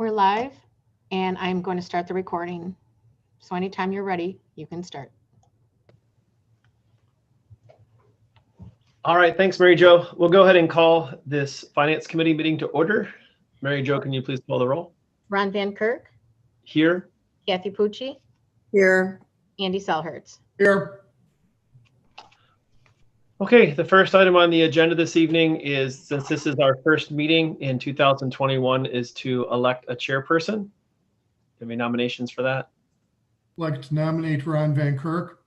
We're live, and I'm going to start the recording. So anytime you're ready, you can start. All right, thanks, Mary Jo. We'll go ahead and call this Finance Committee meeting to order. Mary Jo, can you please call the roll? Ron Van Kirk, Here. Kathy Pucci, Here. Andy Selhertz. Here. Okay, the first item on the agenda this evening is, since this is our first meeting in 2021, is to elect a chairperson. Have any nominations for that? I'd like to nominate Ron Van Kirk.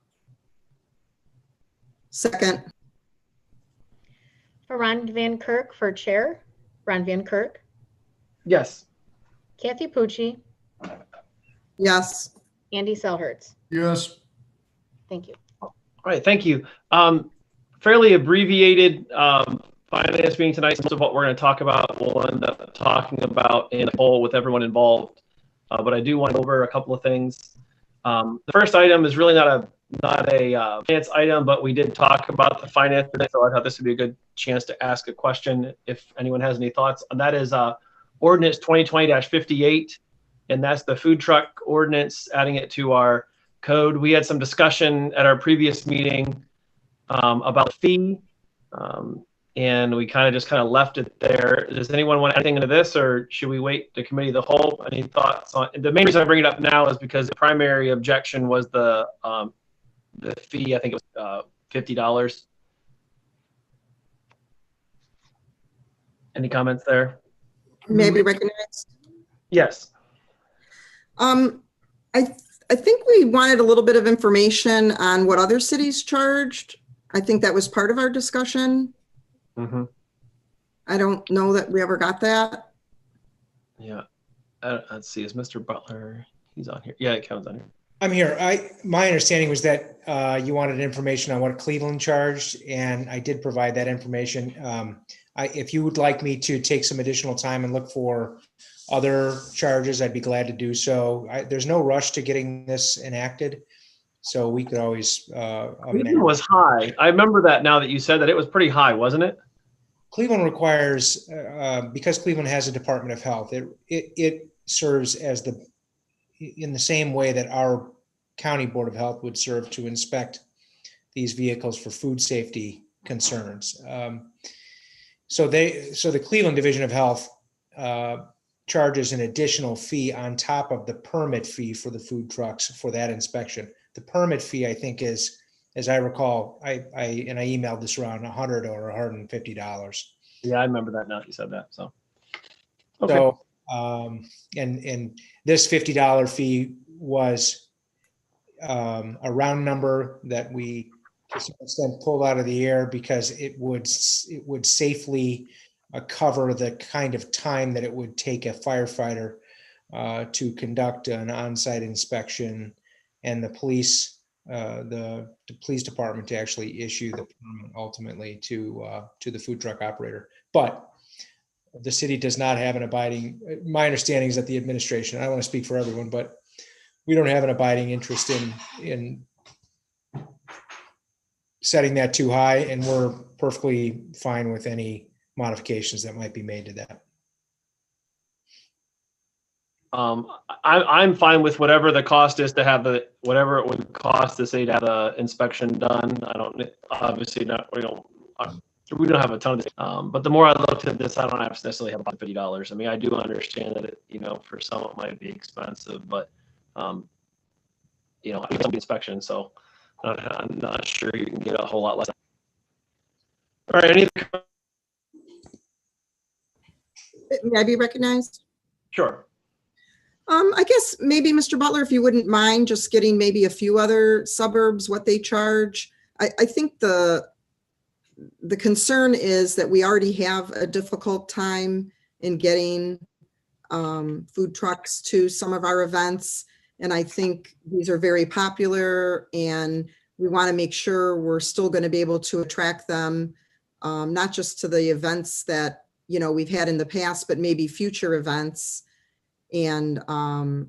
Second. For Ron Van Kirk for chair, Ron Van Kirk, Yes. Kathy Pucci, Yes. Andy Selhertz. Yes. Thank you. All right, thank you. Fairly abbreviated finance meeting tonight. Most of what we're going to talk about, we'll end up talking about in whole with everyone involved. But I do want to go over a couple of things. The first item is really not a finance item, but we did talk about the finance today, so I thought this would be a good chance to ask a question if anyone has any thoughts. And that is Ordinance 2020-58, and that's the food truck ordinance, adding it to our code. We had some discussion at our previous meeting about the fee, and we kind of left it there. Does anyone want anything into this, or should we wait the committee of the whole? Any thoughts on? The main reason I bring it up now is because the primary objection was the fee. I think it was $50. Any comments there? Maybe recognized. Yes. I think we wanted a little bit of information on what other cities charged. I think that was part of our discussion. Mm-hmm. I don't know that we ever got that. Yeah. Let's see. Is Mr. Butler? He's on here. Yeah, Kevin's on here. I'm here. My understanding was that you wanted information on what Cleveland charged, and I did provide that information. If you would like me to take some additional time and look for other charges, I'd be glad to do so. There's no rush to getting this enacted, so we could always. Cleveland was high. I remember that now that you said that. It was pretty high, wasn't it? Cleveland requires, because Cleveland has a Department of Health, it serves as in the same way that our county board of health would serve to inspect these vehicles for food safety concerns. So the Cleveland Division of Health charges an additional fee on top of the permit fee for the food trucks for that inspection. The permit fee, I think, is, as I recall, I emailed this around $100 or $150. Yeah, I remember that now that you said that. So, okay. So, and this $50 fee was a round number that we to some extent pulled out of the air because it would safely cover the kind of time that it would take a firefighter to conduct an on-site inspection, and the police department to actually issue the permit ultimately to the food truck operator. But the city does not have an abiding. My understanding is that the administration, I don't want to speak for everyone, but we don't have an abiding interest in setting that too high, and we're perfectly fine with any modifications that might be made to that. I'm fine with whatever the cost is to have whatever it would cost to say to have the inspection done. I don't obviously not we don't have a ton of this. But the more I looked at this, I don't necessarily have about $50. I mean, I do understand that it, for some it might be expensive, but I mean, it's an inspection, so I'm not sure you can get a whole lot less. All right, May I be recognized? Sure. I guess maybe Mr. Butler, if you wouldn't mind just getting maybe a few other suburbs, what they charge. I think the concern is that we already have a difficult time in getting food trucks to some of our events. And I think these are very popular, and we want to make sure we're still going to be able to attract them, not just to the events that, we've had in the past, but maybe future events. And, I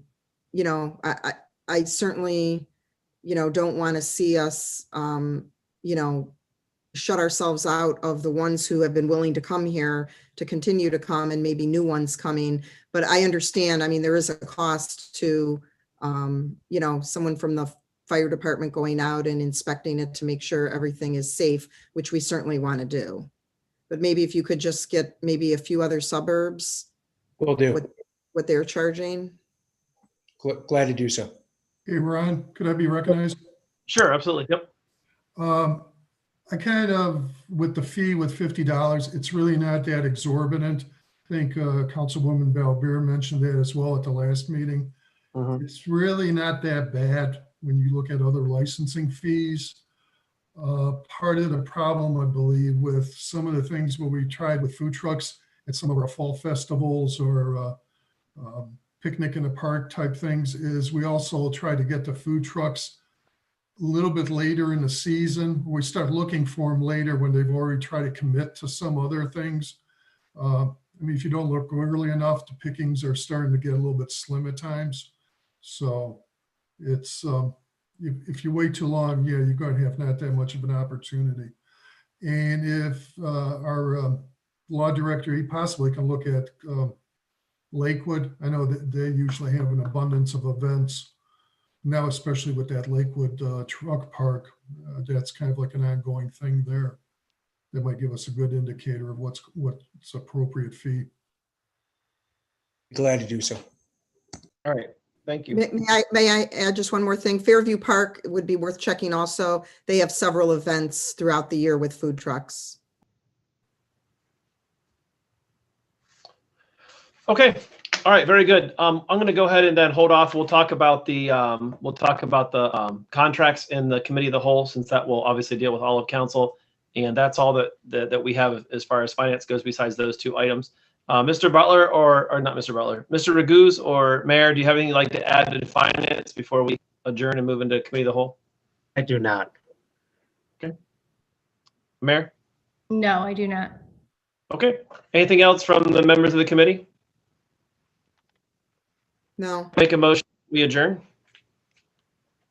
certainly, don't want to see us, shut ourselves out of the ones who have been willing to come here to continue to come, and maybe new ones coming. But I understand, I mean, there is a cost to, someone from the fire department going out and inspecting it to make sure everything is safe, which we certainly want to do. But maybe if you could just get maybe a few other suburbs, Will do. what they're charging. Glad to do so. Hey, Ron, could I be recognized? Sure, absolutely. Yep. I kind of, with the fee with $50, it's really not that exorbitant. I think Councilwoman Balbier mentioned that as well at the last meeting. Mhm. It's really not that bad when you look at other licensing fees. Part of the problem, I believe, with some of the things what we tried with food trucks at some of our fall festivals or picnic in the park type things is we also try to get the food trucks a little bit later in the season. We start looking for them later when they've already tried to commit to some other things. I mean, if you don't look early enough, the pickings are starting to get a little bit slim at times. So it's, if you wait too long, yeah, you're going to have not that much of an opportunity. And if our law director, he possibly can look at Lakewood. I know that they usually have an abundance of events now, especially with that Lakewood truck park. That's kind of like an ongoing thing there. That might give us a good indicator of what's appropriate fee. Glad to do so. All right. Thank you. May I add just one more thing? Fairview Park would be worth checking also. They have several events throughout the year with food trucks. Okay. All right. Very good. I'm going to go ahead and then hold off. We'll talk about the contracts in the committee of the whole, since that will obviously deal with all of council. And that's all that we have as far as finance goes besides those two items. Mr. Butler or not Mr. Butler, Mr. Raguse or Mayor, do you have anything you'd like to add to finance before we adjourn and move into committee of the whole? I do not. Okay. Mayor? No, I do not. Okay. Anything else from the members of the committee? No, Make a motion, we adjourn.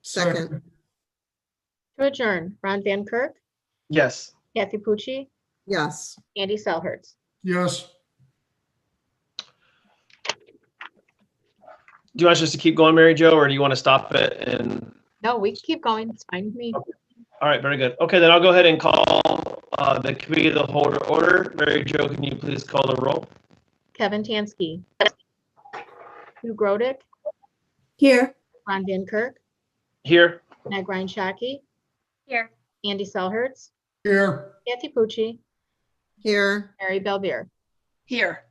second, To adjourn, Ron Van Kirk, Yes. Kathy Pucci, yes. Andy Selhertz. Yes. Do you want us just to keep going, Mary Jo, or do you want to stop it? And No, we can keep going. It's fine with me. all right, very good. Okay, then I'll go ahead and call the committee of the whole to order. Mary Jo, can you please call the roll? Kevin Tansky. Hugh Grodick, Here. Ron Van Kirk, Here. Meg Ryan Shaki, Here. Andy Selhertz, Here. Kathy Pucci, Here, Mary Belbeer. Here.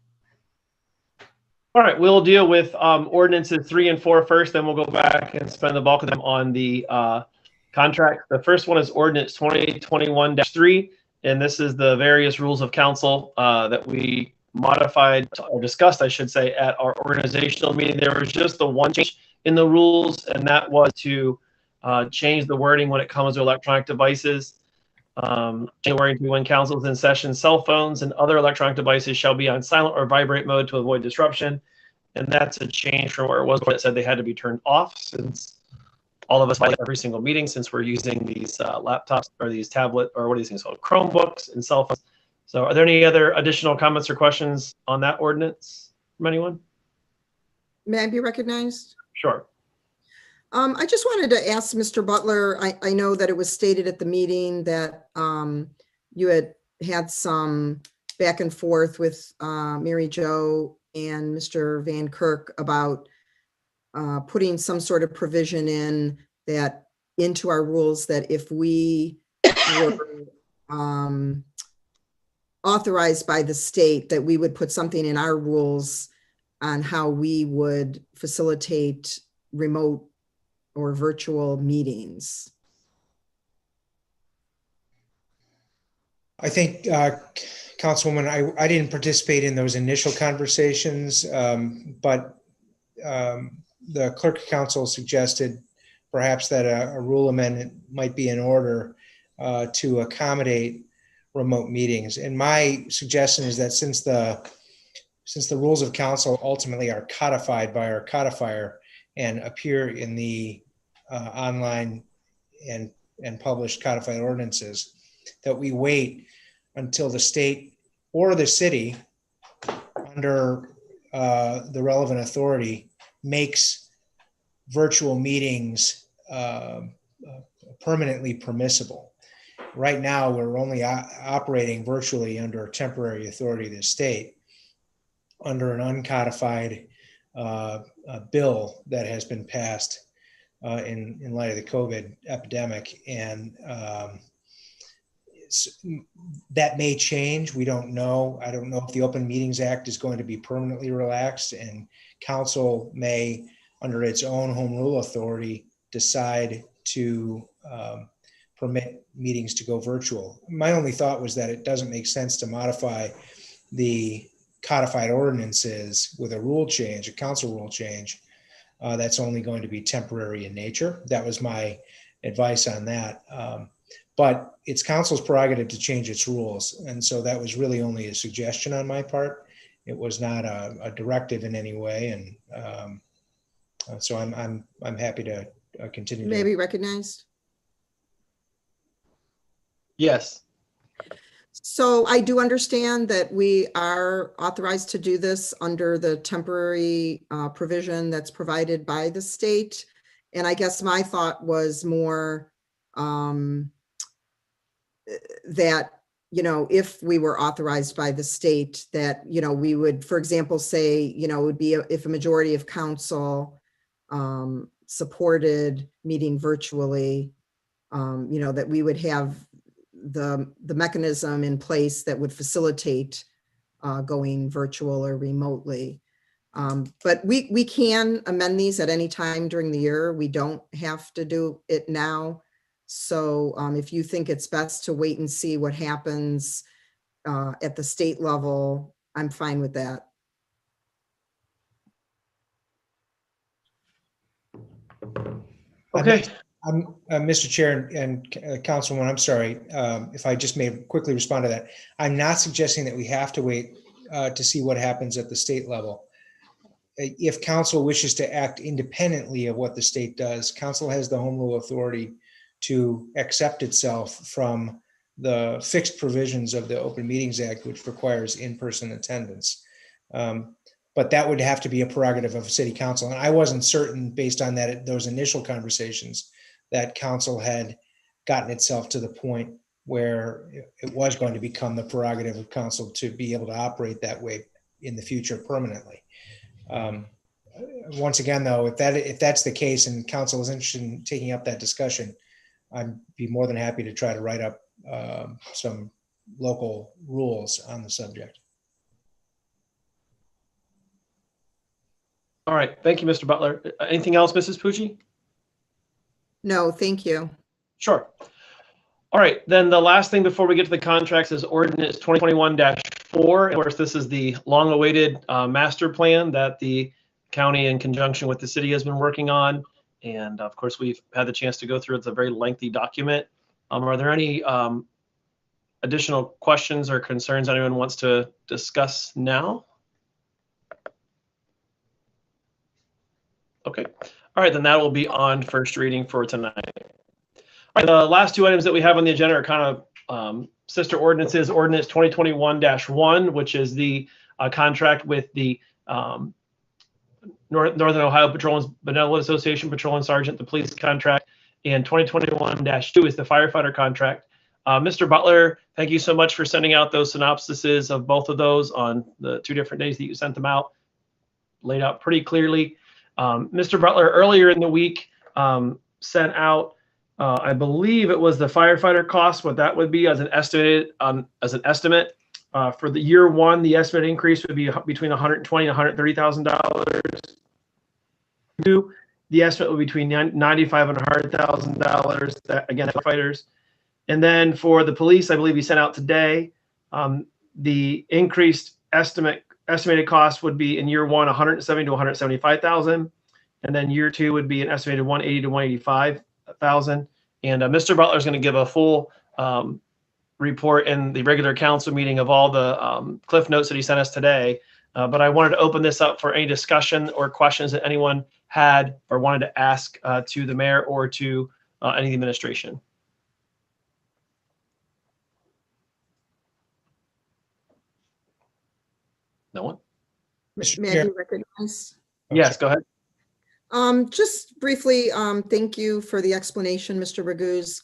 All right, we'll deal with ordinances 3 and 4 first, then we'll go back and spend the bulk of them on the contract. The first one is ordinance 2021-3, and this is the various rules of council that we modified or discussed, I should say, at our organizational meeting. There was just the one change in the rules, and that was to change the wording when it comes to electronic devices. Wording to when council is in session, cell phones and other electronic devices shall be on silent or vibrate mode to avoid disruption. And that's a change from where it was, where it said they had to be turned off, since all of us, like every single meeting, since we're using these laptops or these tablet or what are these things called, Chromebooks and cell phones. So are there any other additional comments or questions on that ordinance from anyone? may I be recognized? Sure. I just wanted to ask Mr. Butler, I know that it was stated at the meeting that you had some back and forth with Mary Jo and Mr. Van Kirk about putting some sort of provision in that into our rules that if we were authorized by the state, that we would put something in our rules on how we would facilitate remote or virtual meetings. I think, Councilwoman, I didn't participate in those initial conversations, but the clerk of council suggested perhaps that a rule amendment might be in order to accommodate remote meetings. And my suggestion is that since the rules of council ultimately are codified by our codifier and appear in the online and published codified ordinances, that we wait until the state or the city under the relevant authority makes virtual meetings permanently permissible. Right now, we're only operating virtually under temporary authority of the state under an uncodified bill that has been passed in light of the COVID epidemic. And that may change. We don't know. I don't know if the Open Meetings Act is going to be permanently relaxed, and council may, under its own home rule authority, decide to permit meetings to go virtual. My only thought was that it doesn't make sense to modify the codified ordinances with a rule change, a council rule change, that's only going to be temporary in nature. That was my advice on that. But it's council's prerogative to change its rules. And so that was really only a suggestion on my part. It was not a directive in any way. And so I'm happy to continue. May be recognized. Yes. So I do understand that we are authorized to do this under the temporary provision that's provided by the state. And I guess my thought was more that, you know, if we were authorized by the state, that, you know, we would, for example, say, you know, it would be if a majority of council supported meeting virtually, you know, that we would have the mechanism in place that would facilitate going virtual or remotely. But we can amend these at any time during the year. We don't have to do it now. So if you think it's best to wait and see what happens at the state level, I'm fine with that. Okay. Mr. Chair and Councilwoman, I'm sorry if I just may quickly respond to that. I'm not suggesting that we have to wait to see what happens at the state level. If council wishes to act independently of what the state does, council has the home rule authority to accept itself from the fixed provisions of the Open Meetings Act, which requires in-person attendance. But that would have to be a prerogative of city council. And I wasn't certain, based on that, those initial conversations, that council had gotten itself to the point where it was going to become the prerogative of council to be able to operate that way in the future permanently. Once again, though, if that's the case and council is interested in taking up that discussion, I'd be more than happy to try to write up some local rules on the subject. All right. Thank you, Mr. Butler. Anything else, Mrs. Pucci? No, thank you. Sure. All right. Then the last thing before we get to the contracts is ordinance 2021-4. Of course, this is the long-awaited master plan that the county in conjunction with the city has been working on. And of course, we've had the chance to go through it. It's a very lengthy document. Are there any additional questions or concerns anyone wants to discuss now? Okay. All right, then that will be on first reading for tonight. All right, the last two items that we have on the agenda are kind of sister ordinances. Ordinance 2021-1, which is the contract with the Northern Ohio Patrol and Benevolent Association Patrol and Sergeant, the police contract, and 2021-2 is the firefighter contract. Mr. Butler, thank you so much for sending out those synopsises of both of those on the 2 different days that you sent them out, laid out pretty clearly. Mr. Butler earlier in the week sent out, I believe it was the firefighter cost, what that would be as an estimate. For the year one, the estimated increase would be between $120,000 and $130,000. The estimate would be between $95,000 and $100,000. Again, firefighters. And then for the police, I believe he sent out today, the increased estimated cost would be in year one, $170,000 to $175,000, and then year two would be an estimated $180,000 to $185,000. And Mr. Butler is going to give a full report in the regular council meeting of all the cliff notes that he sent us today. But I wanted to open this up for any discussion or questions that anyone had or wanted to ask to the mayor or to any of the administration. No one? Mr. May I Chair. be recognized? Yes, go ahead. Just briefly, thank you for the explanation, Mr. Raguse,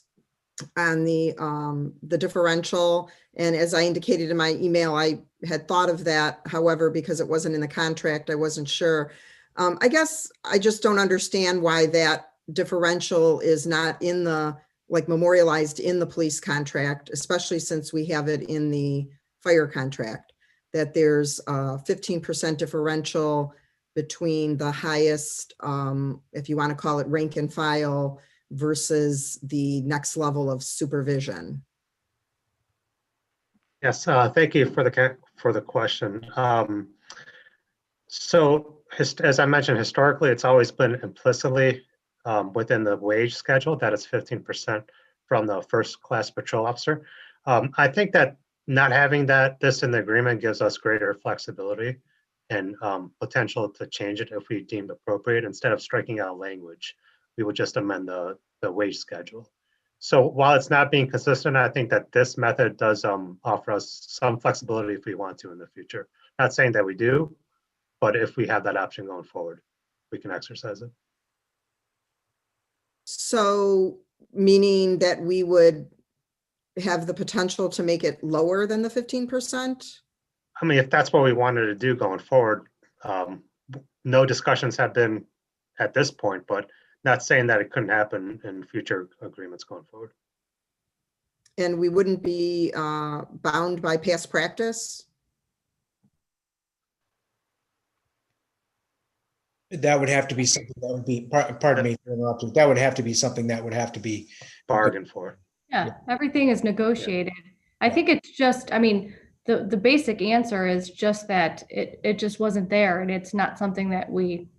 on the differential. And as I indicated in my email, I had thought of that. However, because it wasn't in the contract, I wasn't sure. I guess I just don't understand why that differential is not in the, like, memorialized in the police contract, especially since we have it in the fire contract, that there's a 15% differential between the highest, if you want to call it rank and file, versus the next level of supervision. Yes, thank you for the question. As I mentioned, historically, it's always been implicitly within the wage schedule that it's 15% from the first class patrol officer. I think that not having this in the agreement gives us greater flexibility and potential to change it if we deemed appropriate. Instead of striking out language, we would just amend the wage schedule. So while it's not being consistent, I think that this method does offer us some flexibility if we want to in the future. Not saying that we do, but if we have that option going forward, we can exercise it. So meaning that we would have the potential to make it lower than the 15%? I mean, if that's what we wanted to do going forward, no discussions have been at this point, but not saying that it couldn't happen in future agreements going forward. And we wouldn't be bound by past practice? That would have to be something that would be, pardon me for interrupting, that would have to be something that would have to be Bargained for. Yeah, everything is negotiated. I think it's just, I mean, the basic answer is just that it just wasn't there, and it's not something that we,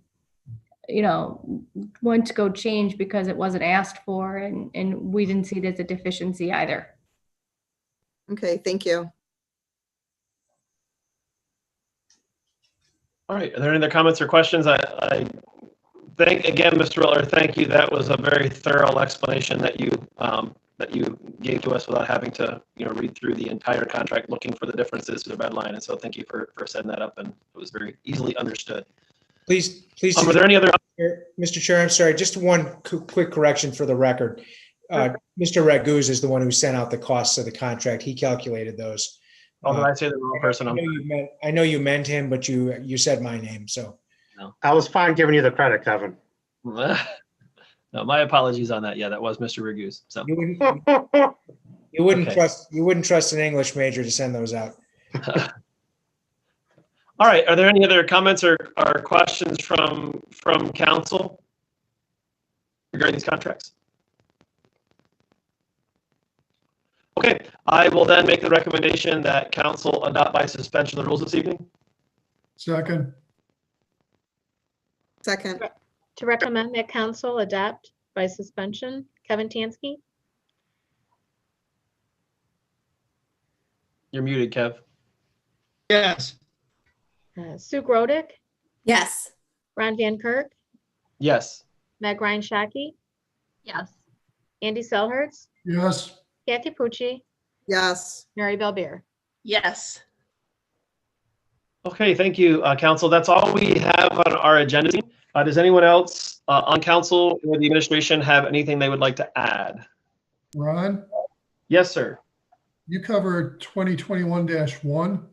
want to go change because it wasn't asked for, and we didn't see it as a deficiency either. Okay, thank you. All right, are there any other comments or questions? I thank, again, Mr. Riller, thank you. That was a very thorough explanation that you gave to us without having to, read through the entire contract looking for the differences to the red line. And so thank you for setting that up, and it was very easily understood. Please. Are there any other? Mr. Chair, I'm sorry, just one quick correction for the record. Mr. Raguse is the one who sent out the costs of the contract. He calculated those. Oh, did I say the wrong person? I know you meant him, but you said my name, so. No. I was fine giving you the credit, Kevin. No, my apologies on that. Yeah, that was Mr. Raguse. So You wouldn't Okay. trust an English major to send those out. all right, are there any other comments or questions from council regarding these contracts? Okay, I will then make the recommendation that council adopt by suspension of the rules this evening. Second, Second, To recommend that council adopt by suspension, Kevin Tansky, You're muted, Kev. Yes. Sue Grodick, Yes. Ron Van Kirk, Yes. Meg Ryan Shaki, Yes. Andy Selhertz, yes, Kathy Pucci, yes. Mary Bellbeer. Yes. Okay, thank you, council. That's all we have on our agenda. Does anyone else on council or the administration have anything they would like to add? Ron, Yes, sir. you covered 2021-1.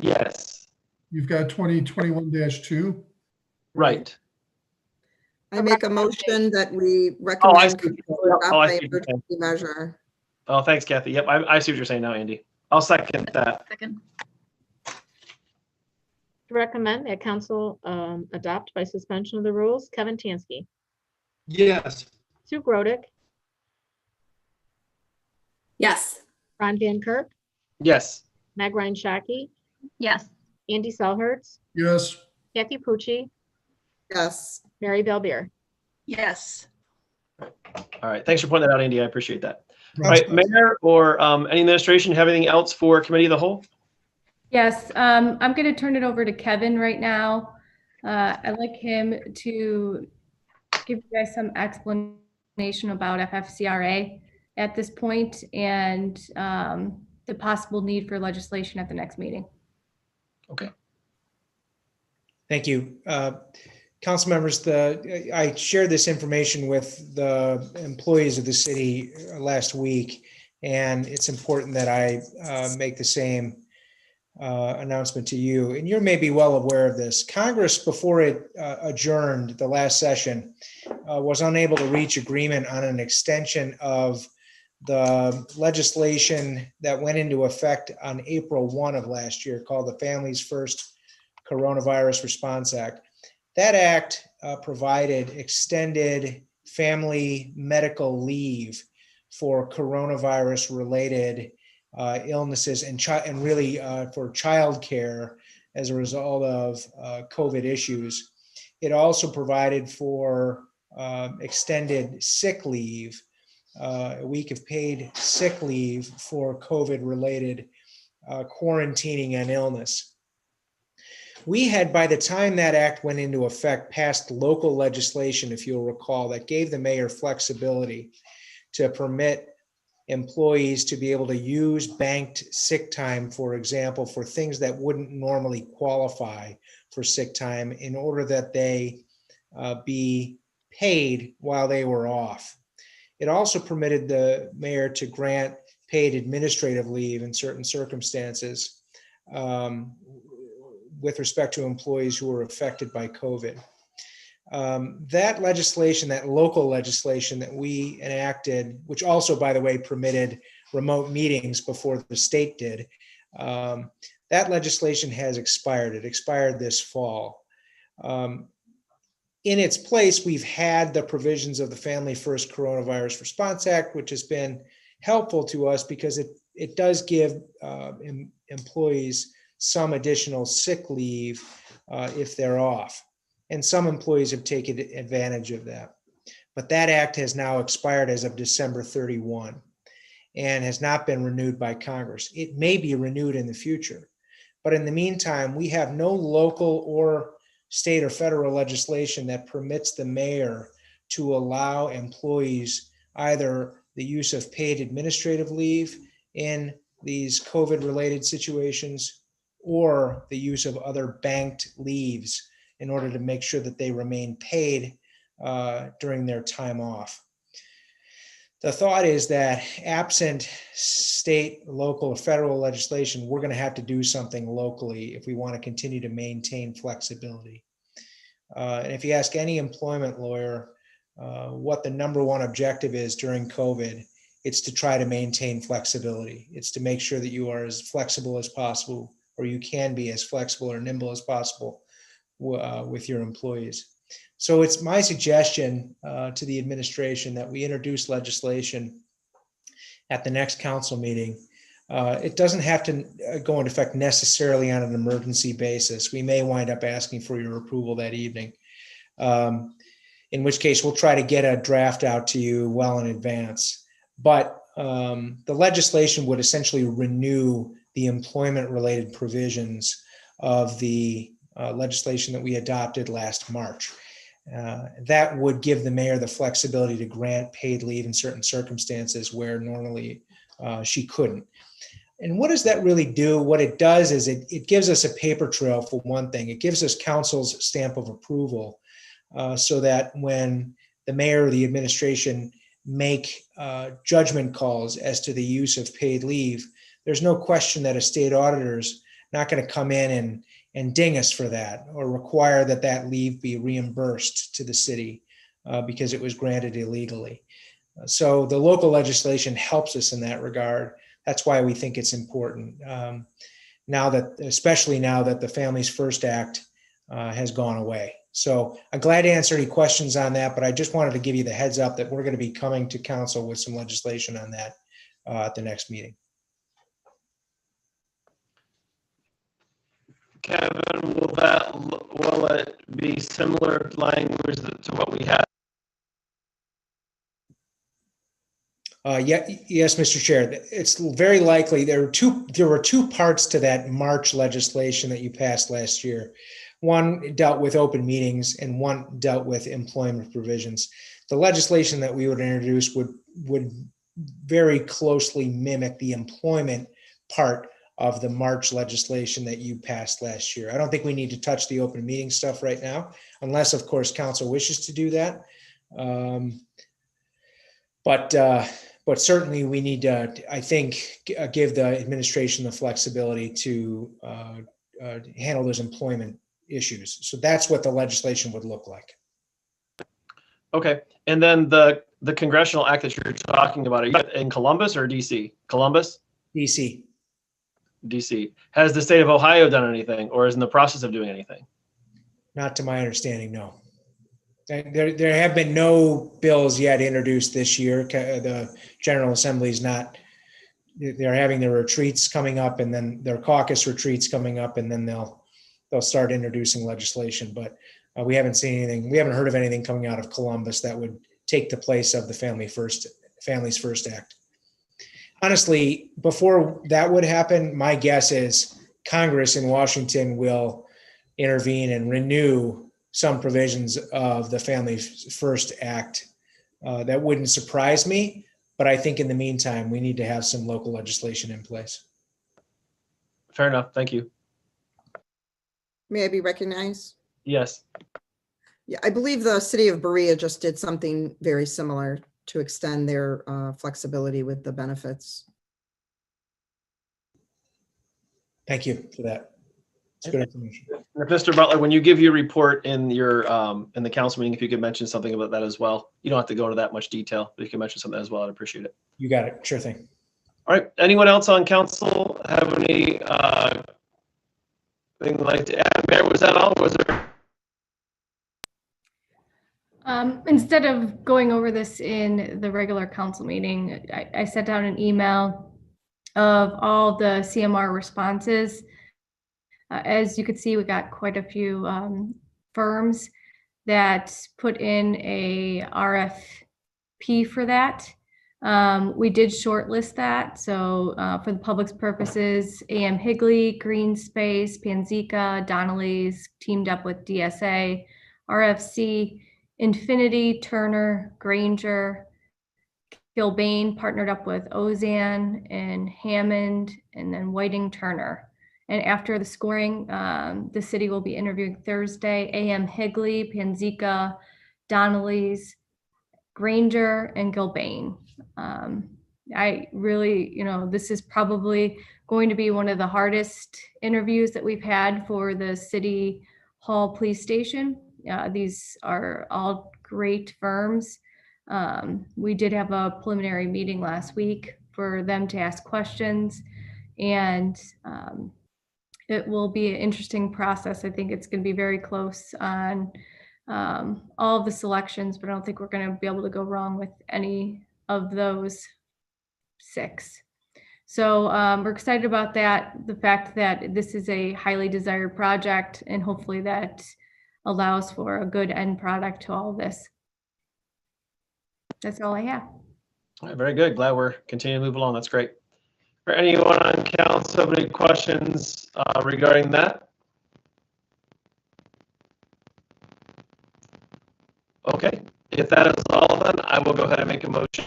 Yes. You've got 2021-2. Right. I make a motion that we Oh, I see. recommend Oh, I see. emergency measure. Oh, thanks, Kathy. Yep, I see what you're saying now, Andy. I'll second that. Second. To recommend that council adopt by suspension of the rules, Kevin Tansky, Yes. Sue Grodick, Yes. Ron Van Kirk, Yes. Meg Ryan Shaki, Yes. Andy Selhertz, Yes, Kathy Pucci, Yes. Mary Bellbeer. Yes. All right. Thanks for pointing that out, Andy. I appreciate that. All Russ, right, Mayor or any administration have anything else for committee of the whole? Yes, I'm going to turn it over to Kevin right now. I'd like him to give you guys some explanation about FFCRA at this point and the possible need for legislation at the next meeting. Okay. Thank you. Council members, I shared this information with the employees of the city last week, and it's important that I make the same announcement to you. And you may be well aware of this. Congress, before it adjourned the last session, was unable to reach agreement on an extension of the legislation that went into effect on April 1 of last year, called the Families First Coronavirus Response Act. That act provided extended family medical leave for coronavirus-related illnesses and really for childcare as a result of COVID issues. It also provided for extended sick leave, a week of paid sick leave for COVID-related quarantining and illness. We had, by the time that act went into effect, passed local legislation, if you'll recall, that gave the mayor flexibility to permit employees to be able to use banked sick time, for example, for things that wouldn't normally qualify for sick time, in order that they be paid while they were off. It also permitted the mayor to grant paid administrative leave in certain circumstances with respect to employees who were affected by COVID. That legislation, that local legislation that we enacted, which also, by the way, permitted remote meetings before the state did, that legislation has expired. It expired this fall. In its place, we've had the provisions of the Family First Coronavirus Response Act, which has been helpful to us because it does give employees some additional sick leave if they're off. And some employees have taken advantage of that. But that act has now expired as of December 31 and has not been renewed by Congress. It may be renewed in the future. But in the meantime, we have no local or state or federal legislation that permits the mayor to allow employees either the use of paid administrative leave in these COVID-related situations or the use of other banked leaves in order to make sure that they remain paid during their time off. The thought is that absent state, local, or federal legislation, we're going to have to do something locally if we want to continue to maintain flexibility. And if you ask any employment lawyer what the number one objective is during COVID, it's to try to maintain flexibility. It's to make sure that you are as flexible as possible, or you can be as flexible or nimble as possible with your employees. So it's my suggestion to the administration that we introduce legislation at the next council meeting. It doesn't have to go into effect necessarily on an emergency basis. We may wind up asking for your approval that evening, in which case we'll try to get a draft out to you well in advance. But the legislation would essentially renew the employment-related provisions of the legislation that we adopted last March. That would give the mayor the flexibility to grant paid leave in certain circumstances where normally she couldn't. And what does that really do? What it does is it gives us a paper trail, for one thing. It gives us council's stamp of approval so that when the mayor or the administration make judgment calls as to the use of paid leave, there's no question that a state auditor's not going to come in and ding us for that or require that that leave be reimbursed to the city because it was granted illegally. So the local legislation helps us in that regard. That's why we think it's important now that, especially now that the Families First Act has gone away. So I'm glad to answer any questions on that, but I just wanted to give you the heads up that we're going to be coming to council with some legislation on that at the next meeting. Kevin, will it be similar language to what we had? Yes, Mr. Chair. It's very likely there were two parts to that March legislation that you passed last year. One dealt with open meetings and one dealt with employment provisions. The legislation that we would introduce would very closely mimic the employment part of the March legislation that you passed last year. I don't think we need to touch the open meeting stuff right now, unless, of course, council wishes to do that. But certainly we need to, I think, give the administration the flexibility to handle those employment issues. So that's what the legislation would look like. Okay. And then the congressional act that you're talking about, are you in Columbus or DC? Columbus? DC. DC. Has the state of Ohio done anything or is in the process of doing anything? Not to my understanding, no. There have been no bills yet introduced this year. The General Assembly is not, they're having their retreats coming up and then their caucus retreats coming up, and then they'll start introducing legislation. But we haven't seen anything. We haven't heard of anything coming out of Columbus that would take the place of the Families First Act. Honestly, before that would happen, my guess is Congress in Washington will intervene and renew some provisions of the Families First Act. That wouldn't surprise me, but I think in the meantime, we need to have some local legislation in place. Fair enough. Thank you. May I be recognized? Yes. Yeah, I believe the city of Berea just did something very similar to extend their flexibility with the benefits. Thank you for that. It's good information. Mr. Butler, when you give your report in your in the council meeting, if you could mention something about that as well. You don't have to go into that much detail, but you can mention something as well. I'd appreciate it. You got it. Sure thing. All right. Anyone else on council have any thing they'd like to add? Mayor, was that all? Was there? Instead of going over this in the regular council meeting, I sent out an email of all the CMR responses. As you could see, we got quite a few firms that put in a RFP for that. We did shortlist that. So for the public's purposes, AM Higley, Green Space, Panzica, Donnelly's teamed up with DSA, RFC, Infinity, Turner, Granger, Gilbane partnered up with Ozan and Hammond, and then Whiting Turner. And after the scoring, the city will be interviewing Thursday, AM Higley, Panzica, Donnelly's, Granger, and Gilbane. I really, this is probably going to be one of the hardest interviews that we've had for the City Hall Police Station. These are all great firms. We did have a preliminary meeting last week for them to ask questions, and it will be an interesting process. I think it's going to be very close on all of the selections, but I don't think we're going to be able to go wrong with any of those 6. So we're excited about that, the fact that this is a highly desired project, and hopefully that allows for a good end product to all of this. That's all I have. All right, very good. Glad we're continuing to move along. That's great. For anyone on council, have any questions regarding that? Okay, if that is all, then I will go ahead and make a motion.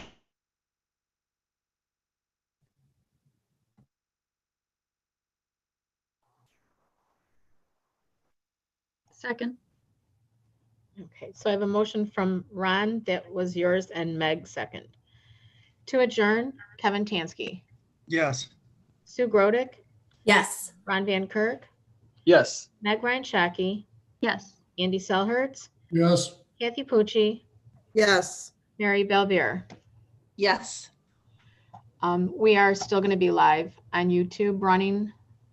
Second. Okay, so I have a motion from Ron, that was yours, and Meg second. To adjourn, Kevin Tansky, Yes. Sue Grodick, Yes. Ron Van Kirk, Yes. Meg Ryan Shaki, Yes. Andy Selhertz, Yes. Kathy Pucci, Yes. Mary Belvier. Yes. We are still going to be live on YouTube running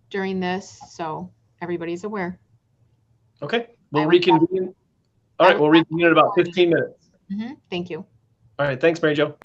during this, so everybody's aware. Okay, we'll I will- reconvene. All right, we'll reconvene in about 15 minutes. Thank you. All right, thanks, Mary Jo.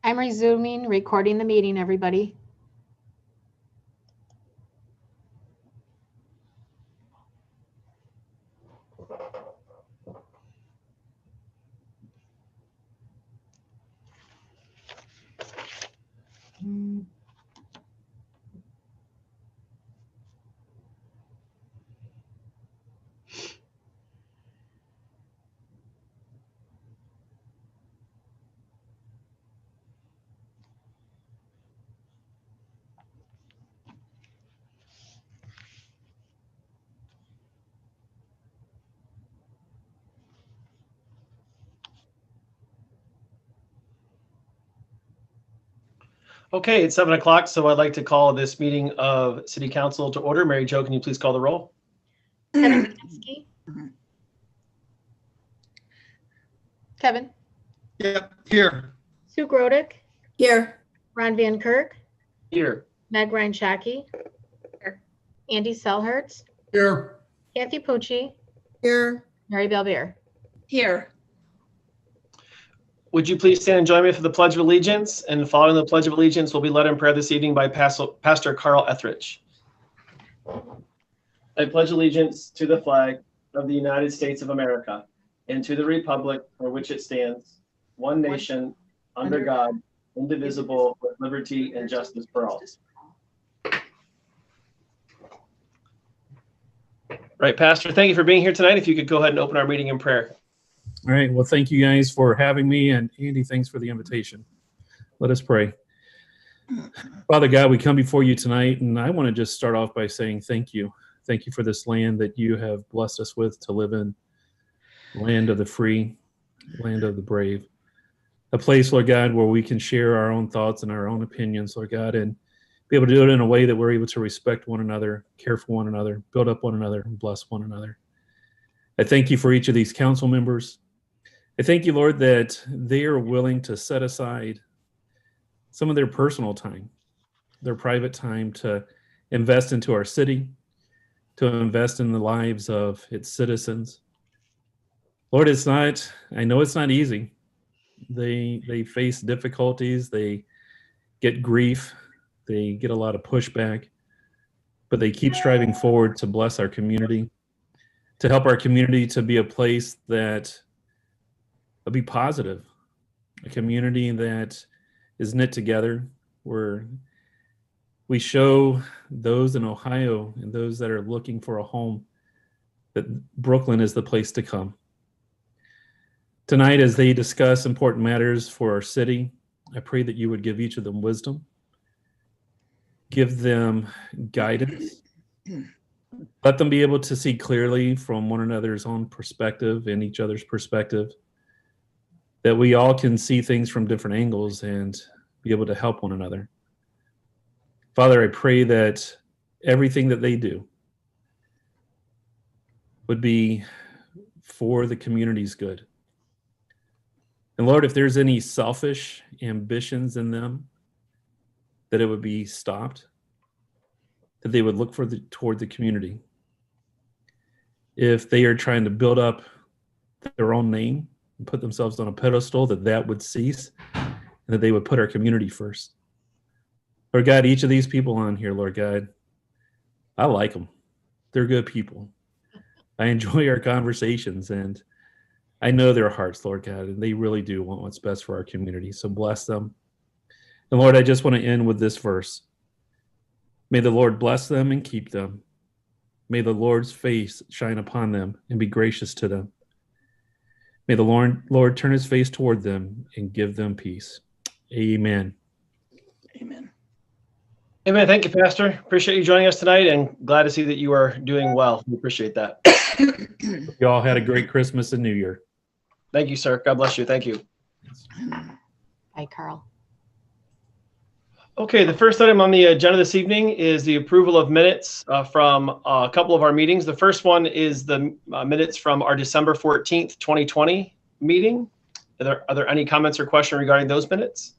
I'm resuming recording the meeting, everybody. Okay, it's 7 o'clock, so I'd like to call this meeting of City Council to order. Mary Jo, can you please call the roll? Kevin Kaminski. Kevin. Yep, here. Sue Grodick. Here. Ron Van Kirk. Here. Meg Ryan Shaki. Andy Selhertz. Here. Kathy Pucci. Here. Mary Belbeer. Here. Would you please stand and join me for the Pledge of Allegiance? And following the Pledge of Allegiance, we'll be led in prayer this evening by Pastor Carl Etheridge. I pledge allegiance to the flag of the United States of America and to the republic for which it stands, one nation, under God, indivisible, with liberty and justice for all. Right, Pastor, thank you for being here tonight. If you could go ahead and open our meeting in prayer. All right. Well, thank you guys for having me. And Andy, thanks for the invitation. Let us pray. Father God, we come before you tonight, and I want to just start off by saying thank you. Thank you for this land that you have blessed us with to live in, land of the free, land of the brave. A place, Lord God, where we can share our own thoughts and our own opinions, Lord God, and be able to do it in a way that we're able to respect one another, care for one another, build up one another, and bless one another. I thank you for each of these council members. I thank you, Lord, that they are willing to set aside some of their personal time, their private time, to invest into our city, to invest in the lives of its citizens. Lord, I know it's not easy. They face difficulties, they get grief, they get a lot of pushback, but they keep striving forward to bless our community, to help our community to be a place that will be positive, a community that is knit together, where we show those in Ohio and those that are looking for a home that Brooklyn is the place to come. Tonight, as they discuss important matters for our city, I pray that you would give each of them wisdom, give them guidance, let them be able to see clearly from one another's own perspective and each other's perspective, that we all can see things from different angles and be able to help one another. Father, I pray that everything that they do would be for the community's good. And Lord, if there's any selfish ambitions in them, that it would be stopped, that they would look toward the community. If they are trying to build up their own name and put themselves on a pedestal, that would cease, and that they would put our community first. Lord God, each of these people on here, Lord God, I like them. They're good people. I enjoy our conversations, and I know their hearts, Lord God, and they really do want what's best for our community. So bless them. And Lord, I just want to end with this verse. May the Lord bless them and keep them. May the Lord's face shine upon them and be gracious to them. May the Lord turn his face toward them and give them peace. Amen. Amen. Amen. Thank you, Pastor. Appreciate you joining us tonight, and glad to see that you are doing well. We appreciate that. You all had a great Christmas and New Year. Thank you, sir. God bless you. Thank you. Bye, Carl. Okay, the first item on the agenda this evening is the approval of minutes from a couple of our meetings. The first one is the minutes from our December 14th, 2020 meeting. Are there any comments or questions regarding those minutes?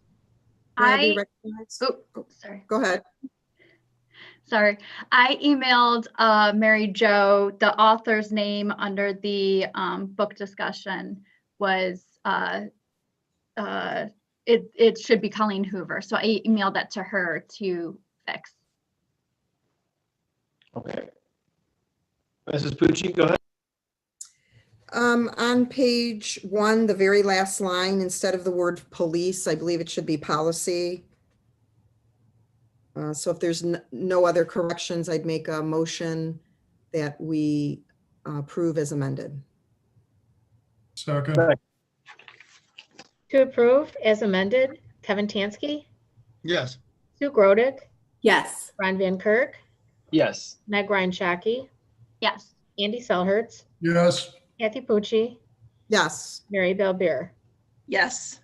May I be recognized? Sorry. Go ahead. Sorry. I emailed Mary Jo. The author's name under the book discussion was it should be Colleen Hoover. So I emailed that to her to fix. Okay. Mrs. Pucci, go ahead. On page 1, the very last line, instead of the word police, I believe it should be policy. So if there's no other corrections, I'd make a motion that we approve as amended. Second. To approve as amended, Kevin Tansky, Yes. Sue Grodick, Yes. Ron Van Kirk, Yes. Meg Ryan Shaki, Yes. Andy Selhertz, Yes. Kathy Pucci, Yes. Mary Bellbeer. Yes.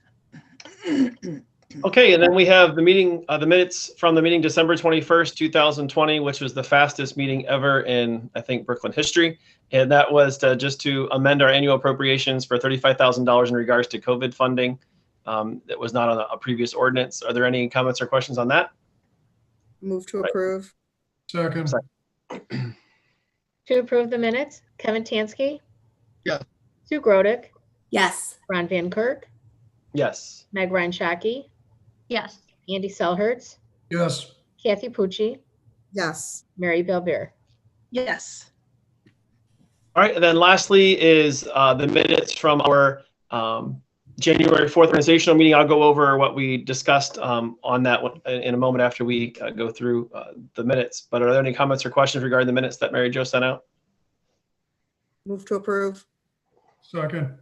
Okay, and then we have the meeting, the minutes from the meeting December 21st, 2020, which was the fastest meeting ever in, I think, Brooklyn history. And that was just to amend our annual appropriations for $35,000 in regards to COVID funding. That was not on a previous ordinance. Are there any comments or questions on that? Move to approve. Second. To approve the minutes, Kevin Tansky. Yes. Sue Grodick, Yes. Ron Van Kirk, Yes. Meg Ryan Shaki, Yes. Andy Selhertz, Yes. Kathy Pucci, Yes. Mary Bellbeer. Yes. All right, and then lastly is the minutes from our January 4th organizational meeting. I'll go over what we discussed on that one in a moment after we go through the minutes. But are there any comments or questions regarding the minutes that Mary Jo sent out? Move to approve. Second.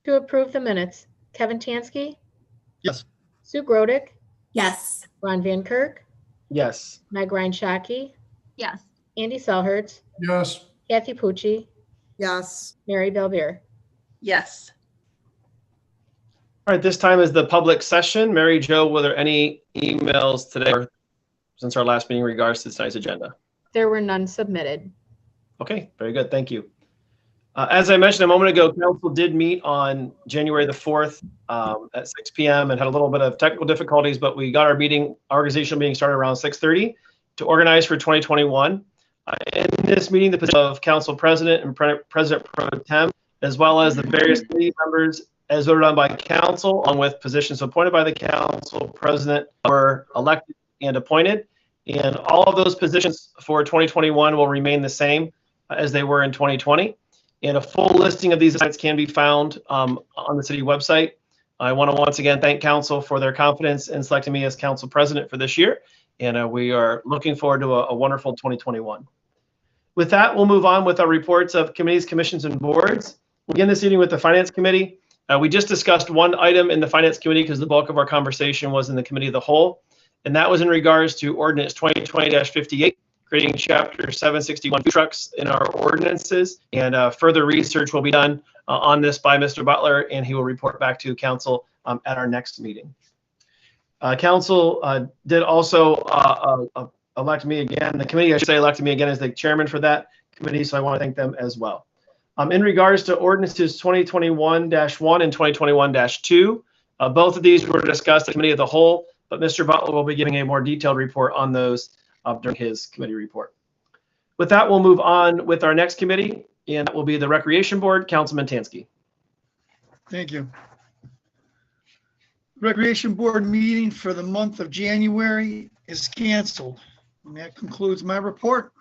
To approve the minutes, Kevin Tansky, Yes. Sue Grodick, Yes. Ron Van Kirk, Yes. Meg Ryan Shaki, Yes. Andy Selhertz, Yes. Kathy Pucci, Yes. Mary Bellbeer. Yes. All right, this time is the public session. Mary Jo, were there any emails today or since our last meeting in regards to tonight's agenda? There were none submitted. Okay, very good. Thank you. As I mentioned a moment ago, council did meet on January the 4th at 6 p.m. and had a little bit of technical difficulties, but we got our organizational meeting started around 6:30 to organize for 2021. In this meeting, the position of council president and president pro tem, as well as the various committee members as voted on by council, along with positions appointed by the council president, were elected and appointed. And all of those positions for 2021 will remain the same as they were in 2020. And a full listing of these assignments can be found on the city website. I want to once again thank council for their confidence in selecting me as council president for this year. And we are looking forward to a wonderful 2021. With that, we'll move on with our reports of committees, commissions, and boards. We'll begin this evening with the Finance Committee. We just discussed one item in the Finance Committee because the bulk of our conversation was in the Committee of the Whole. And that was in regards to Ordinance 2020-58. Creating Chapter 761 food trucks in our ordinances, and further research will be done on this by Mr. Butler, and he will report back to council at our next meeting. Council did also elect me again. The committee, I should say, elected me again as the chairman for that committee, so I want to thank them as well. In regards to ordinances 2021-1 and 2021-2, both of these were discussed at the Committee of the Whole, but Mr. Butler will be giving a more detailed report on those during his committee report. With that, we'll move on with our next committee, and that will be the Recreation Board. Councilman Tansky. Thank you. Recreation Board meeting for the month of January is canceled. And that concludes my report.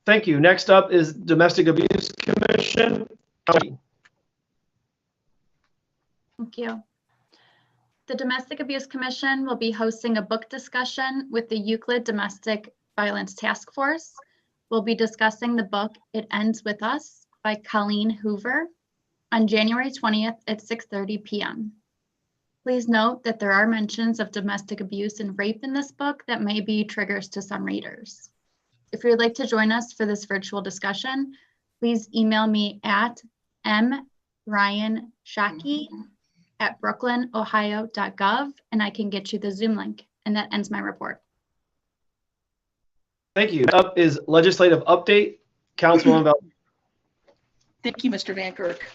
Thank you. Next up is Domestic Abuse Commission. Thank you. The Domestic Abuse Commission will be hosting a book discussion with the Euclid Domestic Violence Task Force. We'll be discussing the book It Ends With Us by Colleen Hoover on January 20th at 6:30 p.m. Please note that there are mentions of domestic abuse and rape in this book that may be triggers to some readers. If you'd like to join us for this virtual discussion, please email me at mryanshaki@brooklynohio.gov and I can get you the Zoom link. And that ends my report. Thank you. Up is legislative update. Councilwoman Bell. Thank you, Mr. Van Kirk.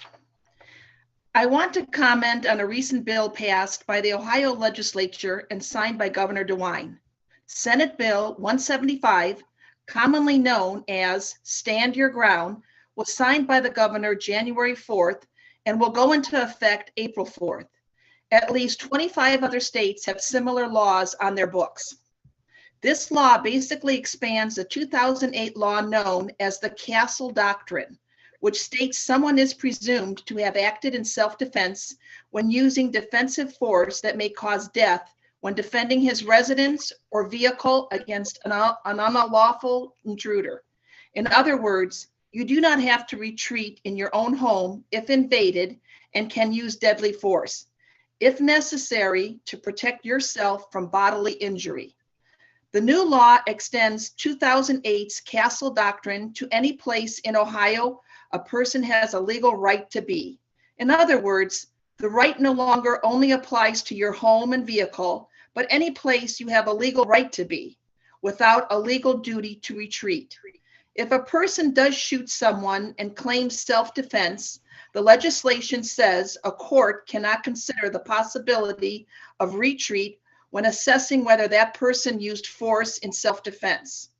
I want to comment on a recent bill passed by the Ohio legislature and signed by Governor DeWine. Senate Bill 175, commonly known as Stand Your Ground, was signed by the governor January 4th and will go into effect April 4th. At least 25 other states have similar laws on their books. This law basically expands the 2008 law known as the Castle Doctrine, which states someone is presumed to have acted in self-defense when using defensive force that may cause death when defending his residence or vehicle against an unlawful intruder. In other words, you do not have to retreat in your own home if invaded and can use deadly force, if necessary, to protect yourself from bodily injury. The new law extends 2008's Castle Doctrine to any place in Ohio a person has a legal right to be. In other words, the right no longer only applies to your home and vehicle, but any place you have a legal right to be, without a legal duty to retreat. If a person does shoot someone and claims self-defense, the legislation says a court cannot consider the possibility of retreat when assessing whether that person used force in self-defense.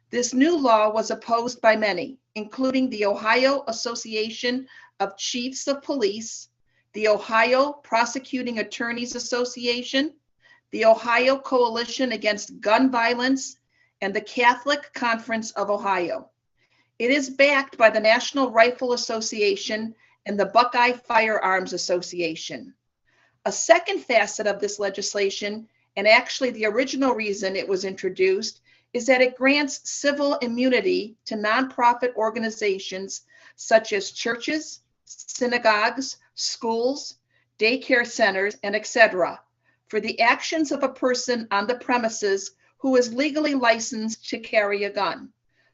This new law was opposed by many, including the Ohio Association of Chiefs of Police, the Ohio Prosecuting Attorneys Association, the Ohio Coalition Against Gun Violence, and the Catholic Conference of Ohio. It is backed by the National Rifle Association and the Buckeye Firearms Association. A second facet of this legislation, and actually the original reason it was introduced, is that it grants civil immunity to nonprofit organizations such as churches, synagogues, schools, daycare centers, and etc. for the actions of a person on the premises who is legally licensed to carry a gun.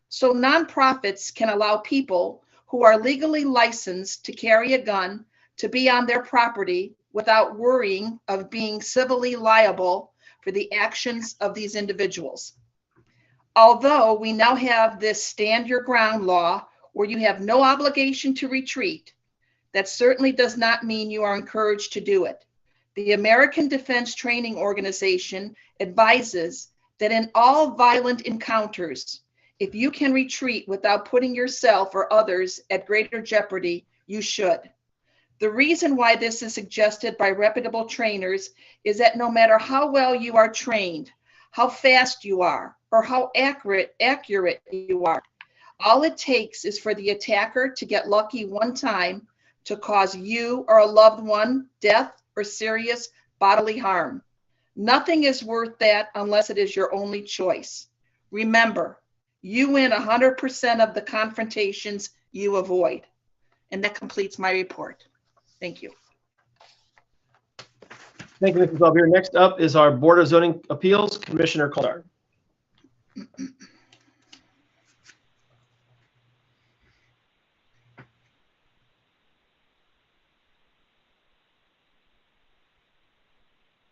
So nonprofits can allow people who are legally licensed to carry a gun to be on their property without worrying of being civilly liable for the actions of these individuals. Although we now have this stand your ground law where you have no obligation to retreat, that certainly does not mean you are encouraged to do it. The American Defense Training Organization advises that in all violent encounters, if you can retreat without putting yourself or others at greater jeopardy, you should. The reason why this is suggested by reputable trainers is that no matter how well you are trained, how fast you are, or how accurate you are, all it takes is for the attacker to get lucky one time to cause you or a loved one death or serious bodily harm. Nothing is worth that unless it is your only choice. Remember, you win 100% of the confrontations you avoid. And that completes my report. Thank you. Thank you, Mrs. Balbier. Next up is our Board of Zoning Appeals, Commissioner Colsar.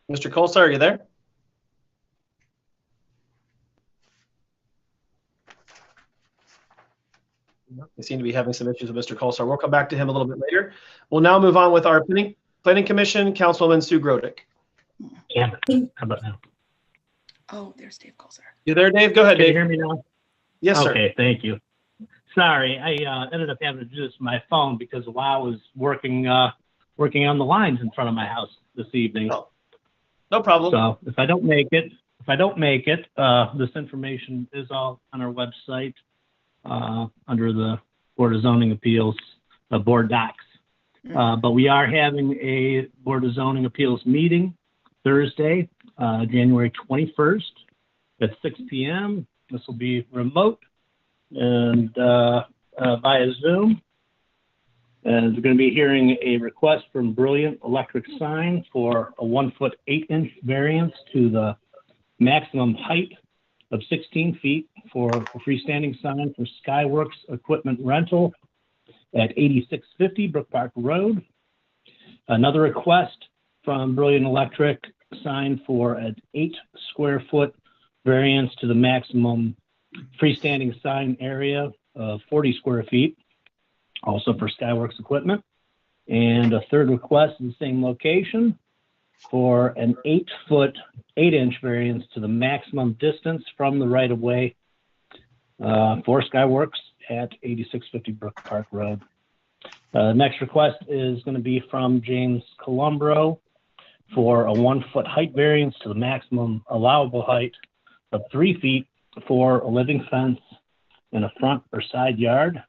Mr. Colsar, are you there? We seem to be having some issues with Mr. Colsar. We'll come back to him a little bit later. We'll now move on with our Planning Commission, Councilwoman Sue Grodick. Yeah, how about now? Oh, there's Dave Colsar. You there, Dave? Go ahead, Can you Dave. hear me now? Yes, sir. Okay, thank you. Sorry, I ended up having to do this with my phone because while I was working on the lines in front of my house this evening. Oh, no problem. So if I don't make it, this information is all on our website under the Board of Zoning Appeals board docs. But we are having a Board of Zoning Appeals meeting Thursday, January 21st at 6 p.m. This will be remote and via Zoom. And we're going to be hearing a request from Brilliant Electric Sign for a 1-foot 8-inch variance to the maximum height of 16 feet for a freestanding sign for Skyworks Equipment Rental at 8650 Brook Park Road. Another request from Brilliant Electric Sign for an 8-square-foot variance to the maximum freestanding sign area of 40 square feet, also for Skyworks Equipment. And a third request in the same location for an 8-foot 8-inch variance to the maximum distance from the right-of-way for Skyworks at 8650 Brook Park Road. Next request is going to be from James Columbro for a 1-foot height variance to the maximum allowable height of 3 feet for a living fence in a front or side yard